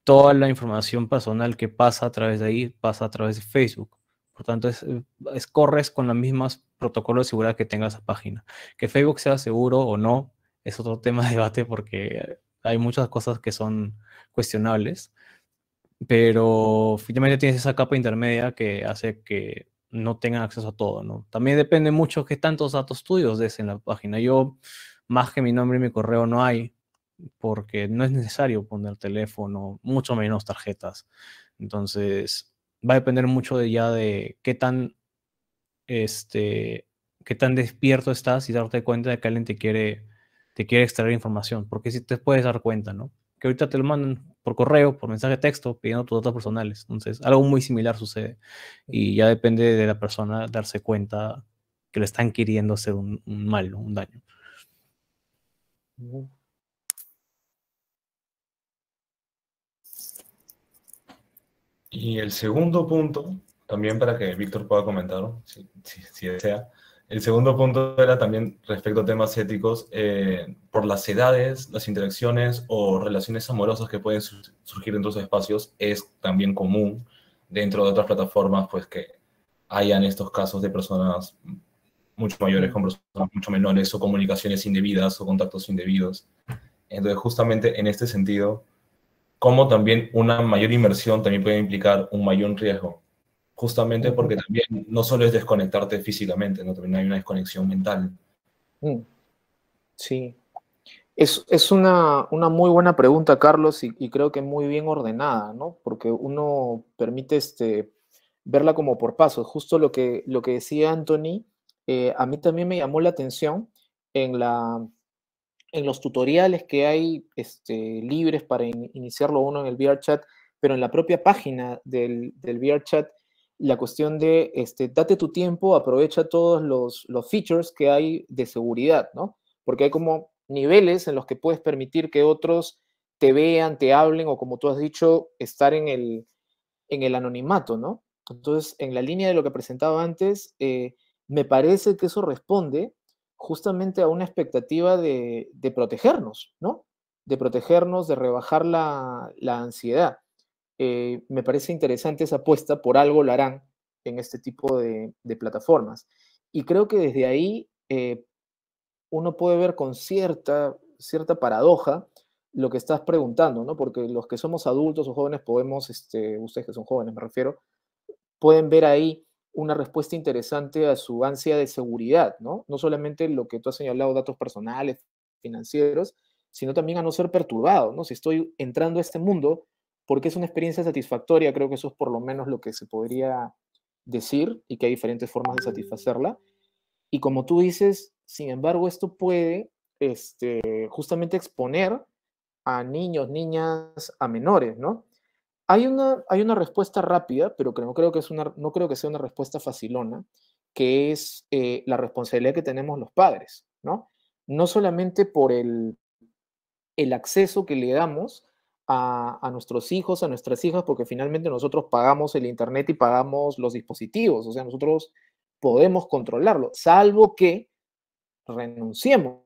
toda la información personal que pasa a través de ahí pasa a través de Facebook. Por tanto, corres con los mismos protocolos de seguridad que tenga esa página. Que Facebook sea seguro o no es otro tema de debate porque hay muchas cosas que son cuestionables, pero finalmente tienes esa capa intermedia que hace que no tengan acceso a todo, ¿no? También depende mucho qué tantos datos tuyos des en la página. Yo, más que mi nombre y mi correo, no hay, porque no es necesario poner teléfono, mucho menos tarjetas. Entonces, va a depender mucho de este, qué tan despierto estás y darte cuenta de que alguien te quiere extraer información, porque si te puedes dar cuenta, ¿no? Que ahorita te lo mandan por correo, por mensaje de texto, pidiendo tus datos personales. Entonces, algo muy similar sucede y ya depende de la persona darse cuenta que le están queriendo hacer un mal, ¿no? Un daño. Y el segundo punto, también para que Víctor pueda comentar, si desea, el segundo punto era también respecto a temas éticos, por las edades, las interacciones o relaciones amorosas que pueden surgir en estos espacios, es también común dentro de otras plataformas, pues que hayan estos casos de personas mucho mayores con personas mucho menores o comunicaciones indebidas o contactos indebidos. Entonces, justamente en este sentido, como también una mayor inversión también puede implicar un mayor riesgo, justamente porque también no solo es desconectarte físicamente, ¿no? También hay una desconexión mental. Sí, es una muy buena pregunta, Carlos, y creo que muy bien ordenada, ¿no? Porque uno permite verla como por pasos. Justo lo que decía Anthony, a mí también me llamó la atención en los tutoriales que hay libres para iniciarlo uno en el VRChat, pero en la propia página del VRChat, la cuestión de date tu tiempo, aprovecha todos los features que hay de seguridad, ¿no? Porque hay como niveles en los que puedes permitir que otros te vean, te hablen, o como tú has dicho, estar en el anonimato, ¿no? Entonces, en la línea de lo que presentaba antes, me parece que eso responde justamente a una expectativa de protegernos, ¿no? De protegernos, de rebajar la ansiedad. Me parece interesante esa apuesta, por algo lo harán en este tipo de plataformas. Y creo que desde ahí uno puede ver con cierta paradoja lo que estás preguntando, ¿no? Porque los que somos adultos o jóvenes podemos, ustedes que son jóvenes me refiero, pueden ver ahí una respuesta interesante a su ansia de seguridad, ¿no? No solamente lo que tú has señalado, datos personales, financieros, sino también a no ser perturbado, ¿no? Si estoy entrando a este mundo, porque es una experiencia satisfactoria, creo que eso es por lo menos lo que se podría decir, y que hay diferentes formas de satisfacerla. Y como tú dices, sin embargo, esto puede justamente exponer a niños, niñas, a menores, ¿no? Hay una respuesta rápida, pero que no creo que sea una respuesta facilona, que es la responsabilidad que tenemos los padres, ¿no? No solamente por el acceso que le damos a nuestros hijos, a nuestras hijas, porque finalmente nosotros pagamos el internet y pagamos los dispositivos, o sea, nosotros podemos controlarlo, salvo que renunciemos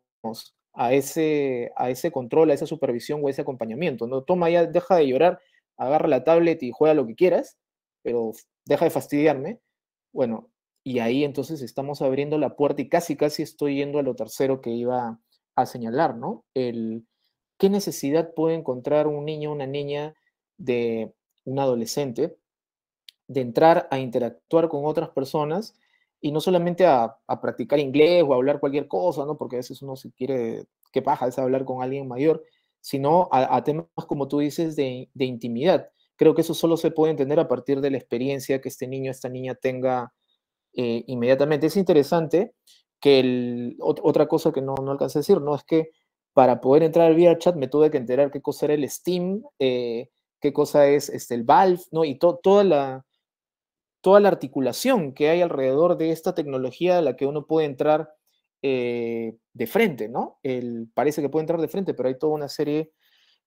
a ese control, a esa supervisión o a ese acompañamiento, ¿no? Toma ya, deja de llorar, agarra la tablet y juega lo que quieras, pero deja de fastidiarme. Bueno, y ahí entonces estamos abriendo la puerta y casi, casi estoy yendo a lo tercero que iba a señalar, ¿no? ¿Qué necesidad puede encontrar un niño o una niña de un adolescente de entrar a interactuar con otras personas y no solamente a practicar inglés o a hablar cualquier cosa, ¿no? Porque a veces uno se quiere, qué paja es hablar con alguien mayor, sino a temas, como tú dices, de intimidad. Creo que eso solo se puede entender a partir de la experiencia que este niño o esta niña tenga inmediatamente. Es interesante que otra cosa que no alcancé a decir, ¿no? Es que para poder entrar al VRChat me tuve que enterar qué cosa era el Steam, qué cosa es el Valve, ¿no? Y toda la articulación que hay alrededor de esta tecnología a la que uno puede entrar de frente, ¿no? Parece que puede entrar de frente, pero hay toda una serie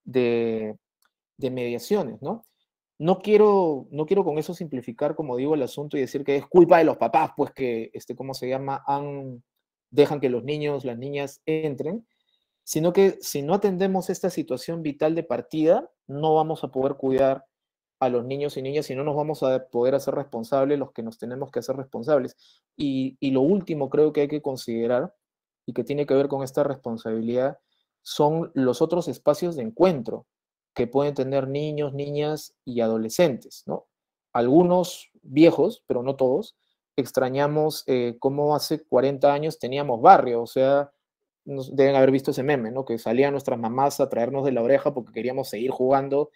de mediaciones, ¿no? No quiero con eso simplificar, como digo, el asunto y decir que es culpa de los papás, pues que, ¿cómo se llama? Dejan que los niños, las niñas entren, sino que si no atendemos esta situación vital de partida, no vamos a poder cuidar a los niños y niñas y no nos vamos a poder hacer responsables los que nos tenemos que hacer responsables. Y lo último creo que hay que considerar y que tiene que ver con esta responsabilidad son los otros espacios de encuentro que pueden tener niños, niñas y adolescentes, ¿no? Algunos viejos, pero no todos, extrañamos cómo hace 40 años teníamos barrio, o sea, deben haber visto ese meme, ¿no? Que salían nuestras mamás a traernos de la oreja porque queríamos seguir jugando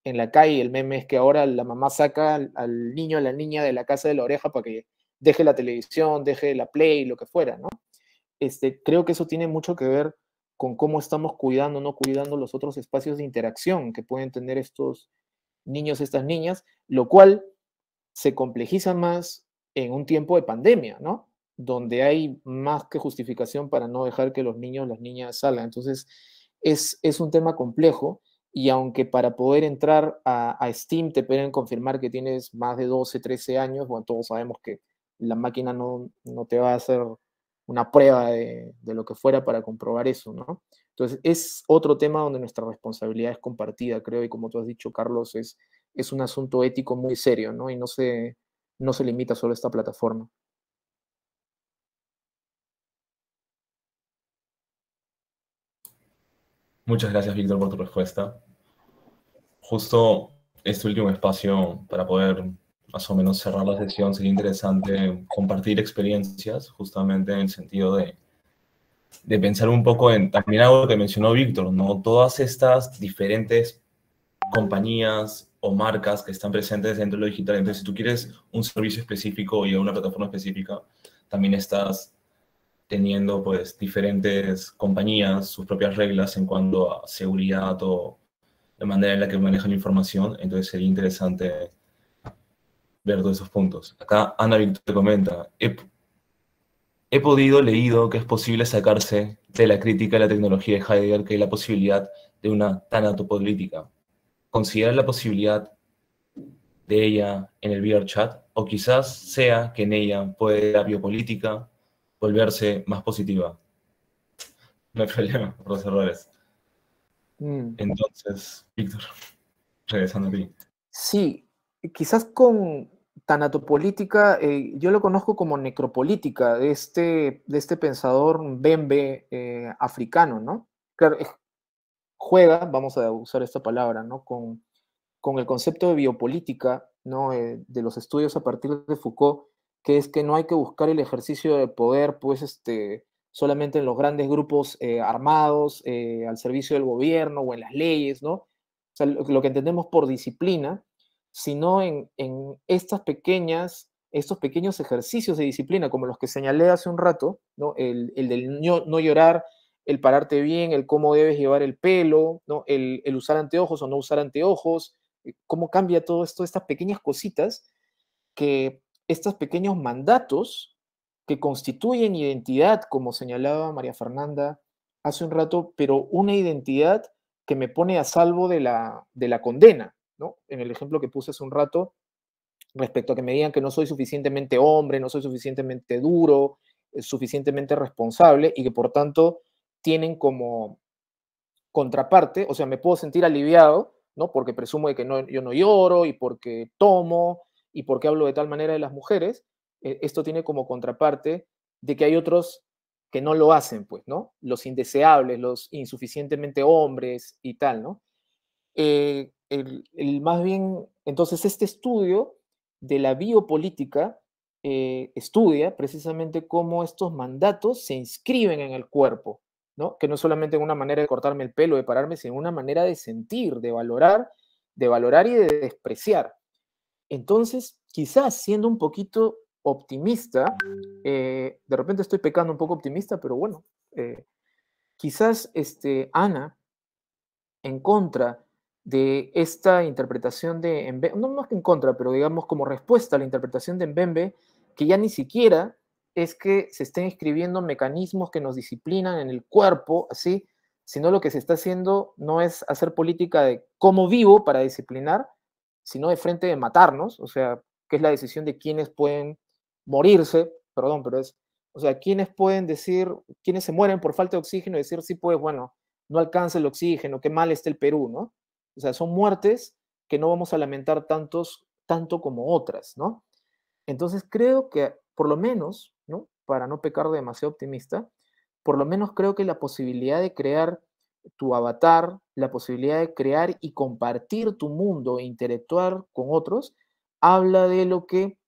en la calle. El meme es que ahora la mamá saca al niño o a la niña de la casa de la oreja para que deje la televisión, deje la Play, lo que fuera, ¿no? Creo que eso tiene mucho que ver con cómo estamos cuidando o no cuidando los otros espacios de interacción que pueden tener estos niños, estas niñas, lo cual se complejiza más en un tiempo de pandemia, ¿no? Donde hay más que justificación para no dejar que los niños, las niñas salgan. Entonces, es un tema complejo y aunque para poder entrar a Steam te pueden confirmar que tienes más de 12, 13 años, bueno, todos sabemos que la máquina no te va a hacer una prueba de lo que fuera para comprobar eso, ¿no? Entonces, es otro tema donde nuestra responsabilidad es compartida, creo, y como tú has dicho, Carlos, es un asunto ético muy serio, ¿no? Y no se limita solo a esta plataforma. Muchas gracias, Víctor, por tu respuesta. Justo este último espacio para poder más o menos cerrar la sesión sería interesante compartir experiencias, justamente en el sentido de pensar un poco en también algo que mencionó Víctor, ¿no? Todas estas diferentes compañías o marcas que están presentes dentro de lo digital. Entonces, si tú quieres un servicio específico y una plataforma específica, también estás teniendo pues diferentes compañías, sus propias reglas en cuanto a seguridad o la manera en la que manejan la información. Entonces sería interesante ver todos esos puntos. Acá Ana Víctor te comenta, he leído que es posible sacarse de la crítica de la tecnología de Heidegger que hay la posibilidad de una tanatopolítica. ¿Considerar la posibilidad de ella en el VRChat? O quizás sea que en ella puede la biopolítica volverse más positiva. No hay problema por los errores. Entonces, Víctor, regresando a ti. Sí, quizás con tanatopolítica, yo lo conozco como necropolítica, de este pensador Mbembe africano, ¿no? Claro, juega, vamos a usar esta palabra, ¿no? Con el concepto de biopolítica, ¿no? De los estudios a partir de Foucault, que es que no hay que buscar el ejercicio de poder, pues, solamente en los grandes grupos armados, al servicio del gobierno o en las leyes, ¿no? O sea, lo que entendemos por disciplina, sino en estos pequeños ejercicios de disciplina, como los que señalé hace un rato, ¿no? El del no llorar, el pararte bien, el cómo debes llevar el pelo, ¿no? El usar anteojos o no usar anteojos, cómo cambia todo esto, estas pequeñas cositas, que estos pequeños mandatos que constituyen identidad, como señalaba María Fernanda hace un rato, pero una identidad que me pone a salvo de la condena, ¿no? En el ejemplo que puse hace un rato, respecto a que me digan que no soy suficientemente hombre, no soy suficientemente duro, suficientemente responsable, y que por tanto tienen como contraparte, o sea, me puedo sentir aliviado, ¿no? Porque presumo de que yo no lloro, y porque tomo, y porque hablo de tal manera de las mujeres. Esto tiene como contraparte de que hay otros que no lo hacen, pues, ¿no? Los indeseables, los insuficientemente hombres y tal, ¿no? Más bien, entonces, este estudio de la biopolítica estudia precisamente cómo estos mandatos se inscriben en el cuerpo, ¿no? Que no solamente en una manera de cortarme el pelo, de pararme, sino una manera de sentir, de valorar y de despreciar. Entonces, quizás siendo un poquito optimista, de repente estoy pecando un poco optimista, pero bueno, quizás Ana, en contra de esta interpretación de Mbembe, no más que en contra, pero digamos como respuesta a la interpretación de Mbembe, que ya ni siquiera es que se estén escribiendo mecanismos que nos disciplinan en el cuerpo, así, sino lo que se está haciendo no es hacer política de cómo vivo para disciplinar, sino de frente de matarnos, o sea, que es la decisión de quiénes pueden morirse, perdón, pero es, o sea, quiénes pueden decir, quiénes se mueren por falta de oxígeno y decir, sí, pues bueno, no alcanza el oxígeno, qué mal está el Perú, ¿no? O sea, son muertes que no vamos a lamentar tanto como otras, ¿no? Entonces creo que, por lo menos, ¿no? Para no pecar de demasiado optimista, por lo menos creo que la posibilidad de crear tu avatar, la posibilidad de crear y compartir tu mundo e interactuar con otros, habla de lo que,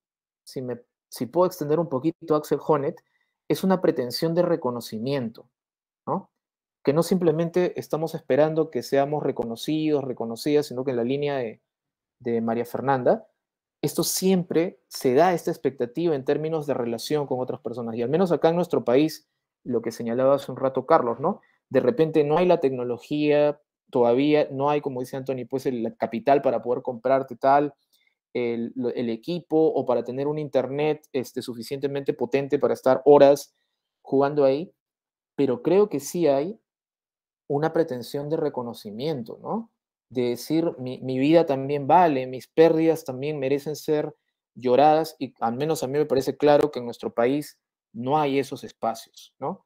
si puedo extender un poquito Axel Honneth, es una pretensión de reconocimiento, ¿no? Que no simplemente estamos esperando que seamos reconocidos, reconocidas, sino que en la línea de María Fernanda, esto siempre se da esta expectativa en términos de relación con otras personas. Y al menos acá en nuestro país, lo que señalaba hace un rato Carlos, ¿no? De repente no hay la tecnología, todavía no hay, como dice Anthony, pues el capital para poder comprarte tal, el equipo o para tener un internet suficientemente potente para estar horas jugando ahí, pero creo que sí hay una pretensión de reconocimiento, ¿no? De decir, mi vida también vale, mis pérdidas también merecen ser lloradas, y al menos a mí me parece claro que en nuestro país no hay esos espacios, ¿no?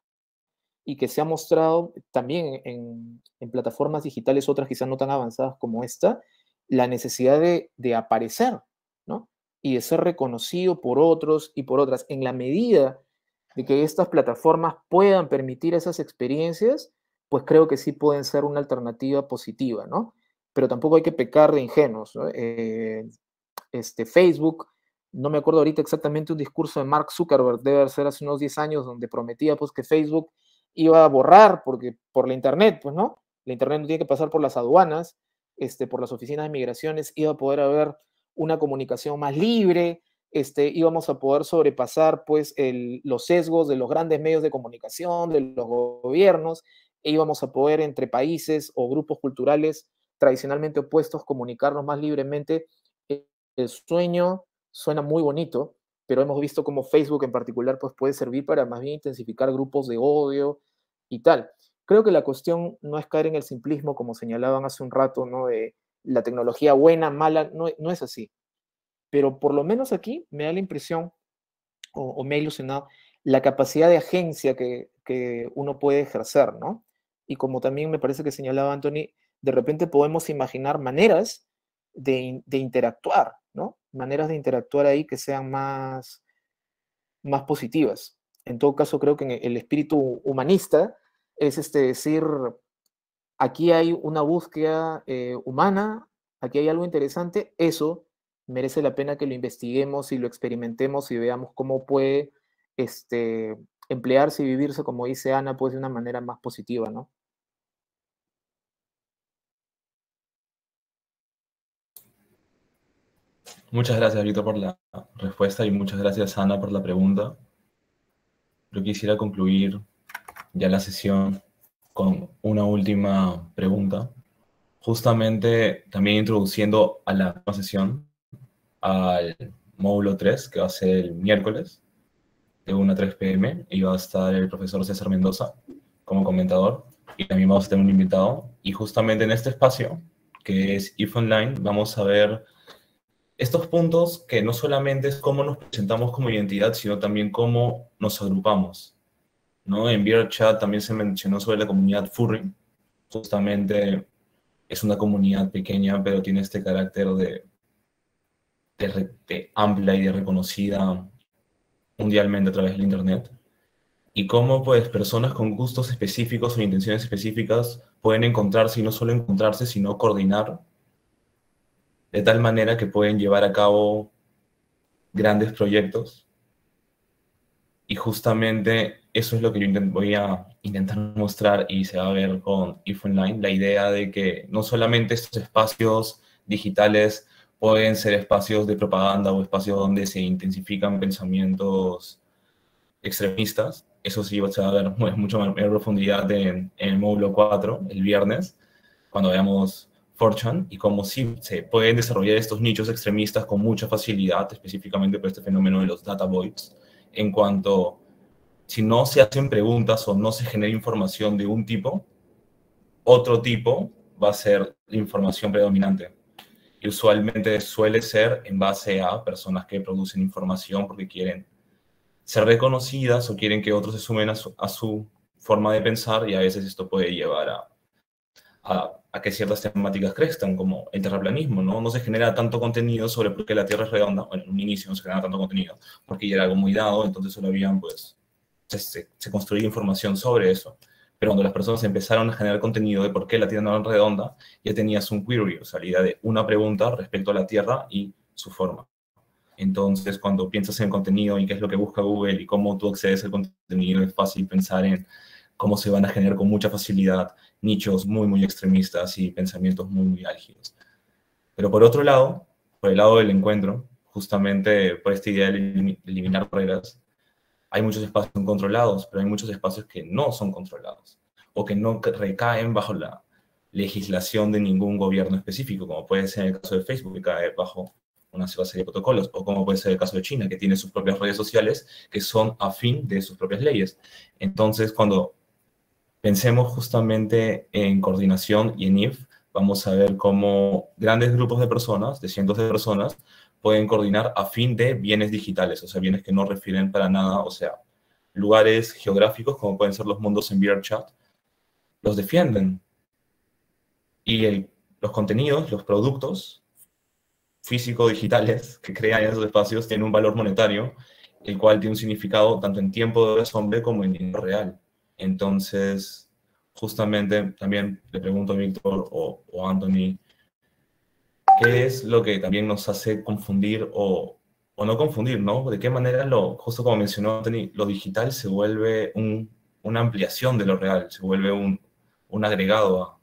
Y que se ha mostrado también en plataformas digitales, otras quizás no tan avanzadas como esta, la necesidad de aparecer, ¿no? Y de ser reconocido por otros y por otras. En la medida de que estas plataformas puedan permitir esas experiencias, pues creo que sí pueden ser una alternativa positiva, ¿no? Pero tampoco hay que pecar de ingenuos, ¿no? Facebook, no me acuerdo ahorita exactamente un discurso de Mark Zuckerberg, debe ser hace unos 10 años, donde prometía pues que Facebook iba a borrar por la internet, pues, ¿no? La internet no tiene que pasar por las aduanas, por las oficinas de migraciones, iba a poder haber una comunicación más libre, íbamos a poder sobrepasar pues los sesgos de los grandes medios de comunicación, de los gobiernos, e íbamos a poder entre países o grupos culturales tradicionalmente opuestos comunicarnos más libremente. El sueño suena muy bonito, pero hemos visto cómo Facebook en particular pues, puede servir para más bien intensificar grupos de odio y tal. Creo que la cuestión no es caer en el simplismo, como señalaban hace un rato, ¿no? De la tecnología buena, mala, no es así. Pero por lo menos aquí me da la impresión, o me ha ilusionado, la capacidad de agencia que uno puede ejercer, ¿no? Y como también me parece que señalaba Anthony, de repente podemos imaginar maneras de interactuar, ¿no? Maneras de interactuar ahí que sean más positivas. En todo caso, creo que el espíritu humanista es decir, aquí hay una búsqueda humana, aquí hay algo interesante, eso merece la pena que lo investiguemos y lo experimentemos y veamos cómo puede emplearse y vivirse, como dice Ana, pues de una manera más positiva, ¿no? Muchas gracias, Víctor, por la respuesta y muchas gracias, Ana, por la pregunta. Yo quisiera concluir ya la sesión con una última pregunta, justamente también introduciendo a la nueva sesión, al módulo 3, que va a ser el miércoles. de 1 a 3 p.m. y va a estar el profesor César Mendoza como comentador, y también vamos a tener un invitado. Y justamente en este espacio, que es IF Online, vamos a ver estos puntos que no solamente es cómo nos presentamos como identidad, sino también cómo nos agrupamos, ¿no? En VRChat también se mencionó sobre la comunidad furry. Justamente es una comunidad pequeña, pero tiene este carácter de amplia y de reconocida mundialmente a través del Internet. Y cómo, pues, personas con gustos específicos o intenciones específicas pueden encontrarse, y no solo encontrarse, sino coordinar de tal manera que pueden llevar a cabo grandes proyectos. Y justamente eso es lo que yo voy a intentar mostrar, y se va a ver con IF Online, la idea de que no solamente estos espacios digitales pueden ser espacios de propaganda o espacios donde se intensifican pensamientos extremistas. Eso sí se va a ver mucho mayor profundidad en el módulo 4, el viernes, cuando veamos 4chan, y cómo sí se pueden desarrollar estos nichos extremistas con mucha facilidad, específicamente por este fenómeno de los data voids, en cuanto si no se hacen preguntas o no se genera información de un tipo, otro tipo va a ser la información predominante. Y usualmente suele ser en base a personas que producen información porque quieren ser reconocidas o quieren que otros se sumen a su forma de pensar, y a veces esto puede llevar a que ciertas temáticas crezcan, como el terraplanismo, ¿no? No se genera tanto contenido sobre por qué la Tierra es redonda. Bueno, en un inicio no se genera tanto contenido porque ya era algo muy dado, entonces solo habían, pues, se construía información sobre eso. Pero cuando las personas empezaron a generar contenido de por qué la Tierra no era redonda, ya tenías un query, o sea, la idea de una pregunta respecto a la Tierra y su forma. Entonces, cuando piensas en contenido y qué es lo que busca Google y cómo tú accedes al contenido, es fácil pensar en cómo se van a generar con mucha facilidad nichos muy, muy extremistas y pensamientos muy, muy álgidos. Pero por otro lado, por el lado del encuentro, justamente por esta idea de eliminar barreras, hay muchos espacios controlados, pero hay muchos espacios que no son controlados o que no recaen bajo la legislación de ningún gobierno específico, como puede ser el caso de Facebook, que cae bajo una serie de protocolos, o como puede ser el caso de China, que tiene sus propias redes sociales que son afín de sus propias leyes. Entonces, cuando pensemos justamente en coordinación y en IF, vamos a ver cómo grandes grupos de personas, de cientos de personas, pueden coordinar a fin de bienes digitales, o sea, bienes que no refieren para nada, o sea, lugares geográficos, como pueden ser los mundos en VRChat, los defienden. Y los contenidos, los productos físico-digitales que crean esos espacios tienen un valor monetario, el cual tiene un significado tanto en tiempo de hombre como en dinero real. Entonces, justamente también le pregunto a Víctor o Anthony, ¿qué es lo que también nos hace confundir o no confundir, ¿no? ¿De qué manera, justo como mencionó Anthony, lo digital se vuelve una ampliación de lo real, se vuelve un agregado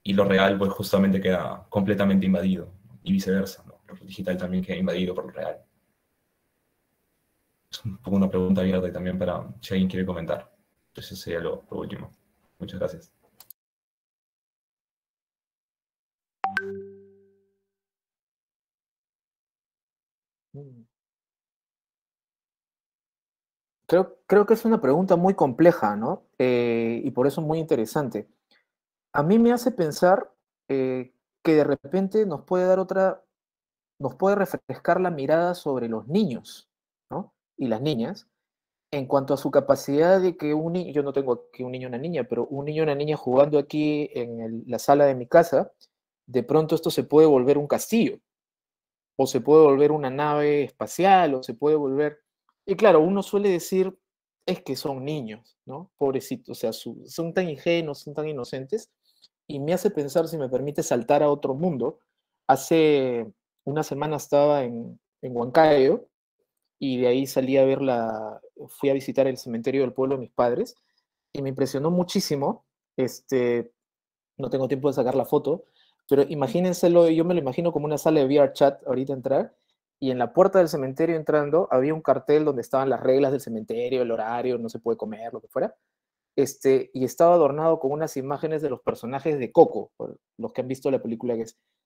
y lo real pues justamente queda completamente invadido, y viceversa, ¿no? Lo digital también queda invadido por lo real. Es un poco una pregunta abierta y también para si alguien quiere comentar. Entonces eso sería lo último. Muchas gracias. Creo que es una pregunta muy compleja, ¿no? Y por eso muy interesante. A mí me hace pensar que de repente nos puede refrescar la mirada sobre los niños, ¿no? Y las niñas, en cuanto a su capacidad de que un niño, yo no tengo aquí un niño o una niña, pero un niño o una niña jugando aquí en la sala de mi casa, de pronto esto se puede volver un castillo, o se puede volver una nave espacial, o se puede volver... Y claro, uno suele decir, es que son niños, ¿no? Pobrecitos, o sea, son tan ingenuos, son tan inocentes, y me hace pensar, si me permite, saltar a otro mundo. Hace una semana estaba en Huancayo, y de ahí salí a ver fui a visitar el cementerio del pueblo de mis padres, y me impresionó muchísimo, no tengo tiempo de sacar la foto, pero imagínenselo, yo me lo imagino como una sala de VR chat ahorita entrar, y en la puerta del cementerio entrando había un cartel donde estaban las reglas del cementerio, el horario, no se puede comer, lo que fuera, y estaba adornado con unas imágenes de los personajes de Coco, los que han visto la película,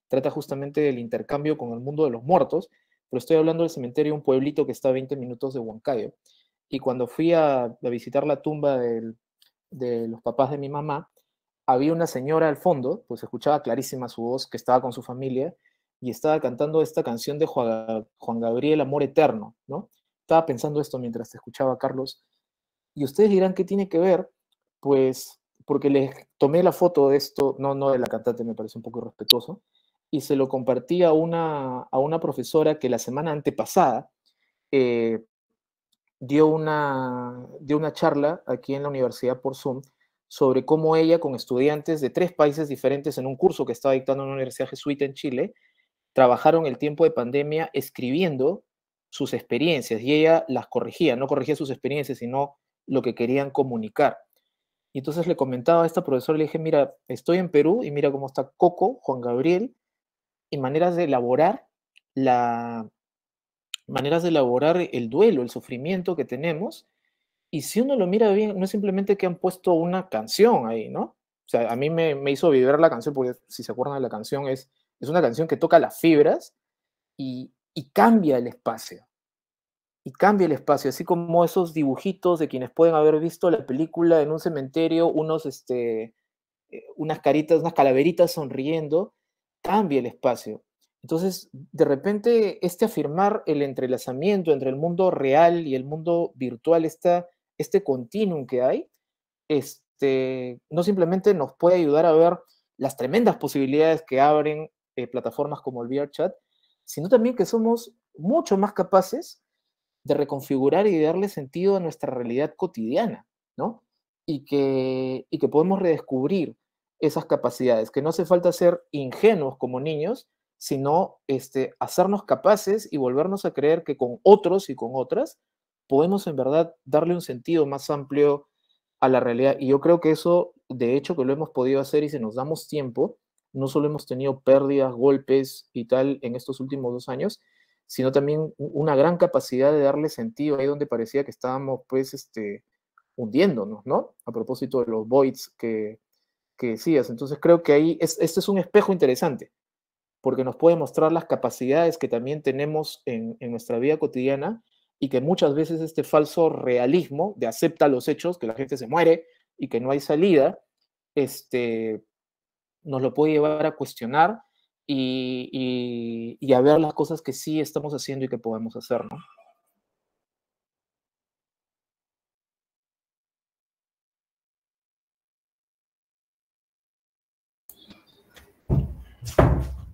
trata justamente del intercambio con el mundo de los muertos, pero estoy hablando del cementerio de un pueblito que está a 20 minutos de Huancayo. Y cuando fui a visitar la tumba de los papás de mi mamá, había una señora al fondo, pues escuchaba clarísima su voz, que estaba con su familia, y estaba cantando esta canción de Juan Gabriel, Amor Eterno, ¿no? Estaba pensando esto mientras te escuchaba, Carlos, y ustedes dirán qué tiene que ver, pues porque les tomé la foto de esto, no de la cantante, me parece un poco irrespetuoso, y se lo compartí a una profesora que la semana antepasada eh, dio una charla aquí en la universidad por Zoom sobre cómo ella con estudiantes de 3 países diferentes en un curso que estaba dictando en una universidad jesuita en Chile, trabajaron el tiempo de pandemia escribiendo sus experiencias y ella las corregía, no corregía sus experiencias, sino lo que querían comunicar. Y entonces le comentaba a esta profesora, le dije, mira, estoy en Perú y mira cómo está Coco, Juan Gabriel, y la, maneras de elaborar el duelo, el sufrimiento que tenemos. Y si uno lo mira bien, no es simplemente que han puesto una canción ahí, ¿no? O sea, a mí me hizo vibrar la canción, porque si se acuerdan de la canción, es una canción que toca las fibras y cambia el espacio. Y cambia el espacio, así como esos dibujitos de quienes pueden haber visto la película en un cementerio, unas caritas, unas calaveritas sonriendo, cambia el espacio. Entonces, de repente, afirmar el entrelazamiento entre el mundo real y el mundo virtual, este continuum que hay, no simplemente nos puede ayudar a ver las tremendas posibilidades que abren plataformas como el VRChat, sino también que somos mucho más capaces de reconfigurar y de darle sentido a nuestra realidad cotidiana, ¿no? Y que podemos redescubrir esas capacidades, que no hace falta ser ingenuos como niños, sino hacernos capaces y volvernos a creer que con otros y con otras podemos en verdad darle un sentido más amplio a la realidad. Y yo creo que eso, de hecho, que lo hemos podido hacer y si nos damos tiempo, no solo hemos tenido pérdidas, golpes y tal en estos últimos 2 años, sino también una gran capacidad de darle sentido ahí donde parecía que estábamos, pues, hundiéndonos, ¿no? A propósito de los voids que decías. Entonces creo que ahí este es un espejo interesante, porque nos puede mostrar las capacidades que también tenemos en nuestra vida cotidiana y que muchas veces este falso realismo de acepta los hechos, que la gente se muere y que no hay salida, nos lo puede llevar a cuestionar y a ver las cosas que sí estamos haciendo y que podemos hacer, ¿no?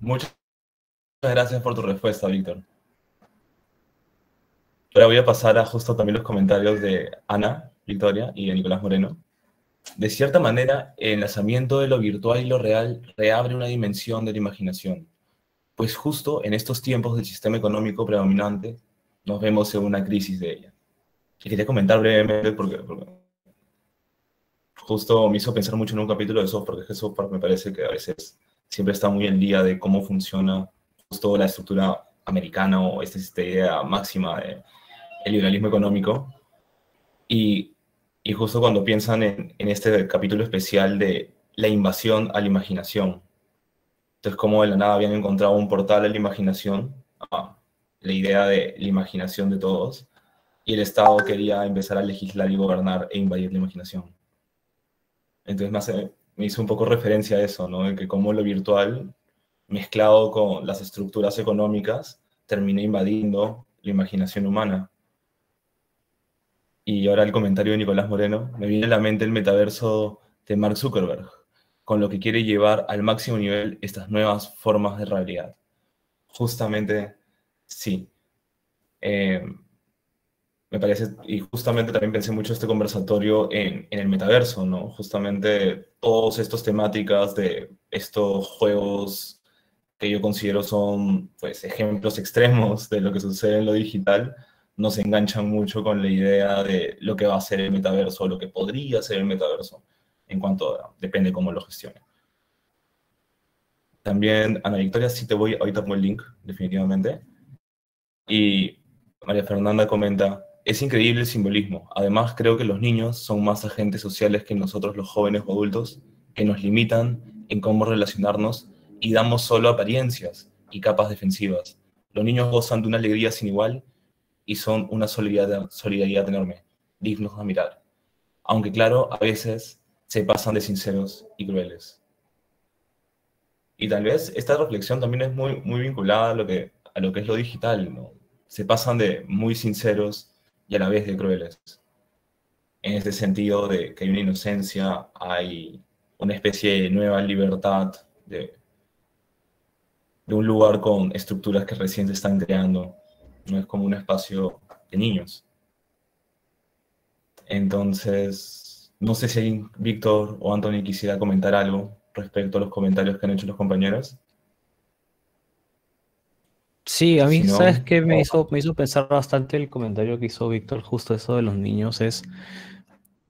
Muchas gracias por tu respuesta, Víctor. Ahora voy a pasar a justo también los comentarios de Ana, Victoria y de Nicolás Moreno. De cierta manera, el enlazamiento de lo virtual y lo real reabre una dimensión de la imaginación, pues justo en estos tiempos del sistema económico predominante nos vemos en una crisis de ella. Y quería comentar brevemente porque justo me hizo pensar mucho en un capítulo de South Park, porque South Park me parece que a veces siempre está muy al día de cómo funciona justo la estructura americana o esta idea máxima del liberalismo económico. Y justo cuando piensan en este capítulo especial de la invasión a la imaginación. Entonces, como de la nada habían encontrado un portal a la imaginación, la idea de la imaginación de todos, y el Estado quería empezar a legislar y gobernar e invadir la imaginación. Entonces me hizo un poco referencia a eso, ¿no? De que como lo virtual, mezclado con las estructuras económicas, termina invadiendo la imaginación humana. Y ahora el comentario de Nicolás Moreno, me viene a la mente el metaverso de Mark Zuckerberg, con lo que quiere llevar al máximo nivel estas nuevas formas de realidad. Justamente, sí. Me parece, y justamente también pensé mucho este conversatorio en el metaverso, ¿no? Justamente todas estas temáticas de estos juegos que yo considero son, pues, ejemplos extremos de lo que sucede en lo digital, nos enganchan mucho con la idea de lo que va a ser el metaverso, o lo que podría ser el metaverso, en cuanto a, depende cómo lo gestione. También, Ana Victoria, sí te voy, ahorita pongo el link, definitivamente. Y María Fernanda comenta, es increíble el simbolismo. Además, creo que los niños son más agentes sociales que nosotros los jóvenes o adultos, que nos limitan en cómo relacionarnos y damos solo apariencias y capas defensivas, Los niños gozan de una alegría sin igual y son una solidaridad enorme, dignos a mirar. Aunque claro, a veces se pasan de sinceros y crueles. Y tal vez esta reflexión también es muy vinculada a lo que es lo digital, ¿no? Se pasan de muy sinceros y a la vez de crueles. En ese sentido de que hay una inocencia, hay una especie de nueva libertad, de un lugar con estructuras que recién se están creando. No es como un espacio de niños. Entonces, no sé si Víctor o Anthony quisiera comentar algo respecto a los comentarios que han hecho los compañeros. Sí, a mí, Si ¿sabes no, qué? Me hizo pensar bastante el comentario que hizo Víctor, justo eso de los niños, es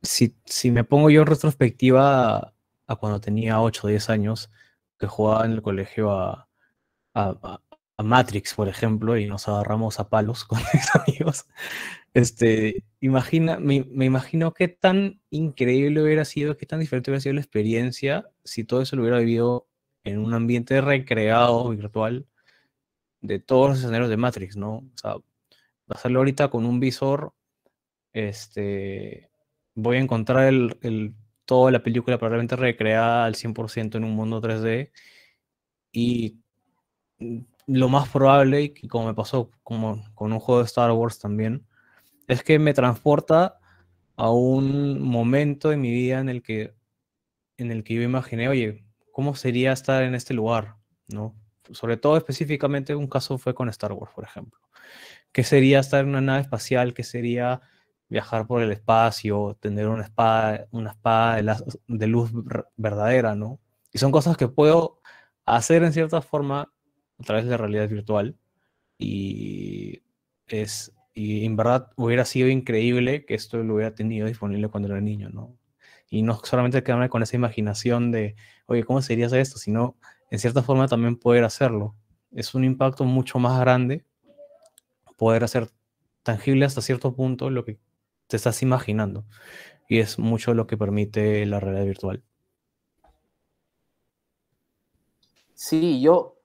si me pongo yo en retrospectiva a cuando tenía 8 o 10 años, que jugaba en el colegio a, a Matrix, por ejemplo, y nos agarramos a palos con mis amigos, me imagino qué tan increíble hubiera sido, qué tan diferente hubiera sido la experiencia si todo eso lo hubiera vivido en un ambiente recreado, virtual, de todos los escenarios de Matrix, ¿no? O sea, hacerlo ahorita con un visor, voy a encontrar toda la película probablemente recreada al 100% en un mundo 3D y lo más probable, y como me pasó como con un juego de Star Wars también, es que me transporta a un momento de mi vida en el que yo imaginé, oye, ¿cómo sería estar en este lugar? ¿No? Sobre todo específicamente un caso fue con Star Wars, por ejemplo. ¿Qué sería estar en una nave espacial? ¿Qué sería viajar por el espacio? Tener una espada de luz verdadera, ¿no? Y son cosas que puedo hacer en cierta forma a través de la realidad virtual. Y, y en verdad hubiera sido increíble que esto lo hubiera tenido disponible cuando era niño, ¿no? Y no solamente quedarme con esa imaginación de, oye, ¿cómo sería hacer esto? Sino, en cierta forma, también poder hacerlo. Es un impacto mucho más grande poder hacer tangible hasta cierto punto lo que te estás imaginando. Y es mucho lo que permite la realidad virtual. Sí, yo,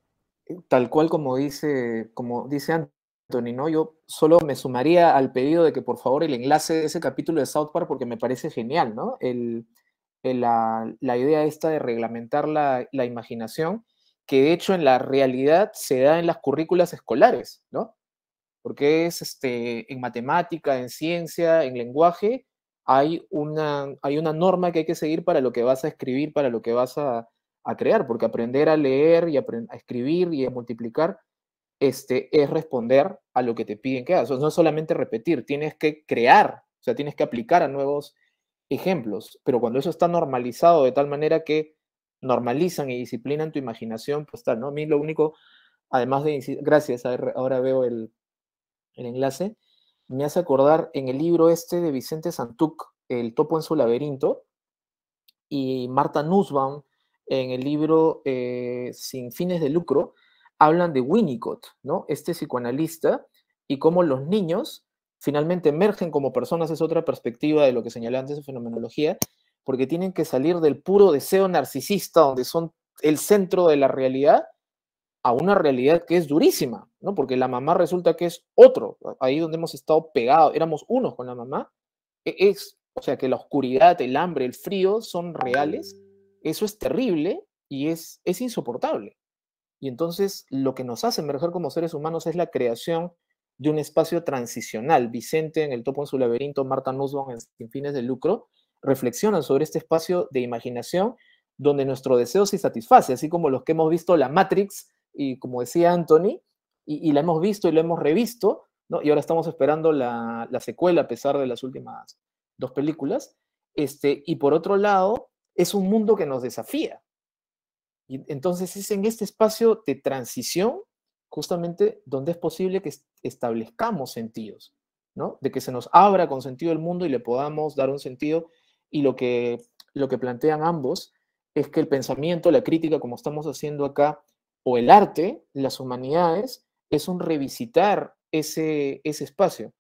tal cual como dice Anthony, ¿no? Yo solo me sumaría al pedido de que por favor el enlace de ese capítulo de South Park porque me parece genial, ¿no? La idea esta de reglamentar la imaginación, que de hecho en la realidad se da en las currículas escolares, ¿no? Porque es en matemática, en ciencia, en lenguaje, hay una norma que hay que seguir para lo que vas a escribir, para lo que vas a crear, porque aprender a leer y a escribir y a multiplicar es responder a lo que te piden que hagas. O sea, no es solamente repetir, tienes que crear, o sea, tienes que aplicar a nuevos ejemplos, pero cuando eso está normalizado de tal manera que normalizan y disciplinan tu imaginación, pues tal, ¿no? A mí lo único, además de, gracias, ahora veo el enlace, me hace acordar en el libro este de Vicente Santuc, El topo en su laberinto, y Marta Nussbaum en el libro Sin fines de lucro, hablan de Winnicott, ¿no? Este psicoanalista, y cómo los niños finalmente emergen como personas, es otra perspectiva de lo que señalé antes de fenomenología, porque tienen que salir del puro deseo narcisista, donde son el centro de la realidad, a una realidad que es durísima, ¿no? Porque la mamá resulta que es otro, ahí donde hemos estado pegados, éramos unos con la mamá, o sea, que la oscuridad, el hambre, el frío son reales, eso es terrible y es insoportable. Y entonces lo que nos hace emerger como seres humanos es la creación de un espacio transicional. Vicente en El topo en su laberinto, Marta Nussbaum en Sin fines de lucro, reflexionan sobre este espacio de imaginación donde nuestro deseo se satisface, así como los que hemos visto la Matrix, y como decía Anthony, y la hemos visto y la hemos revisto, ¿no? Y ahora estamos esperando la secuela a pesar de las últimas dos películas. Y por otro lado, es un mundo que nos desafía. Y entonces es en este espacio de transición justamente donde es posible que establezcamos sentidos, ¿no? De que se nos abra con sentido el mundo y le podamos dar un sentido. Y lo que plantean ambos es que el pensamiento, la crítica, como estamos haciendo acá, o el arte, las humanidades, es un revisitar ese espacio,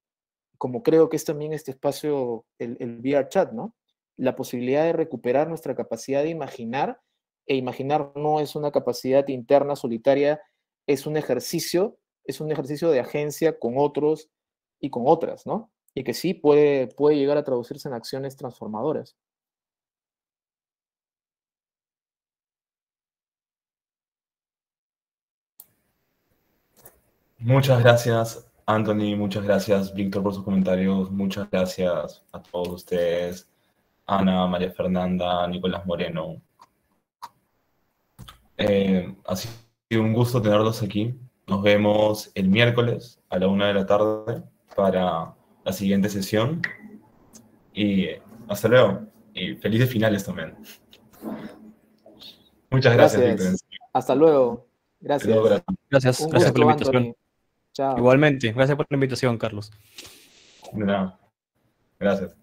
como creo que es también este espacio, el VR chat, ¿no? La posibilidad de recuperar nuestra capacidad de imaginar, e imaginar no es una capacidad interna solitaria, es un ejercicio es un ejercicio de agencia con otros y con otras, ¿no? Y que sí puede llegar a traducirse en acciones transformadoras. Muchas gracias, Anthony, muchas gracias, Víctor, por sus comentarios, muchas gracias a todos ustedes, Ana, María Fernanda, Nicolás Moreno. Ha sido un gusto tenerlos aquí. Nos vemos el miércoles a la 1 de la tarde para la siguiente sesión. Y hasta luego. Y felices finales también. Muchas gracias, Víctor. Hasta luego. Gracias. Gracias Un por la gusto, invitación. Anthony. Chao. Igualmente, gracias por la invitación, Carlos. De nada. Gracias.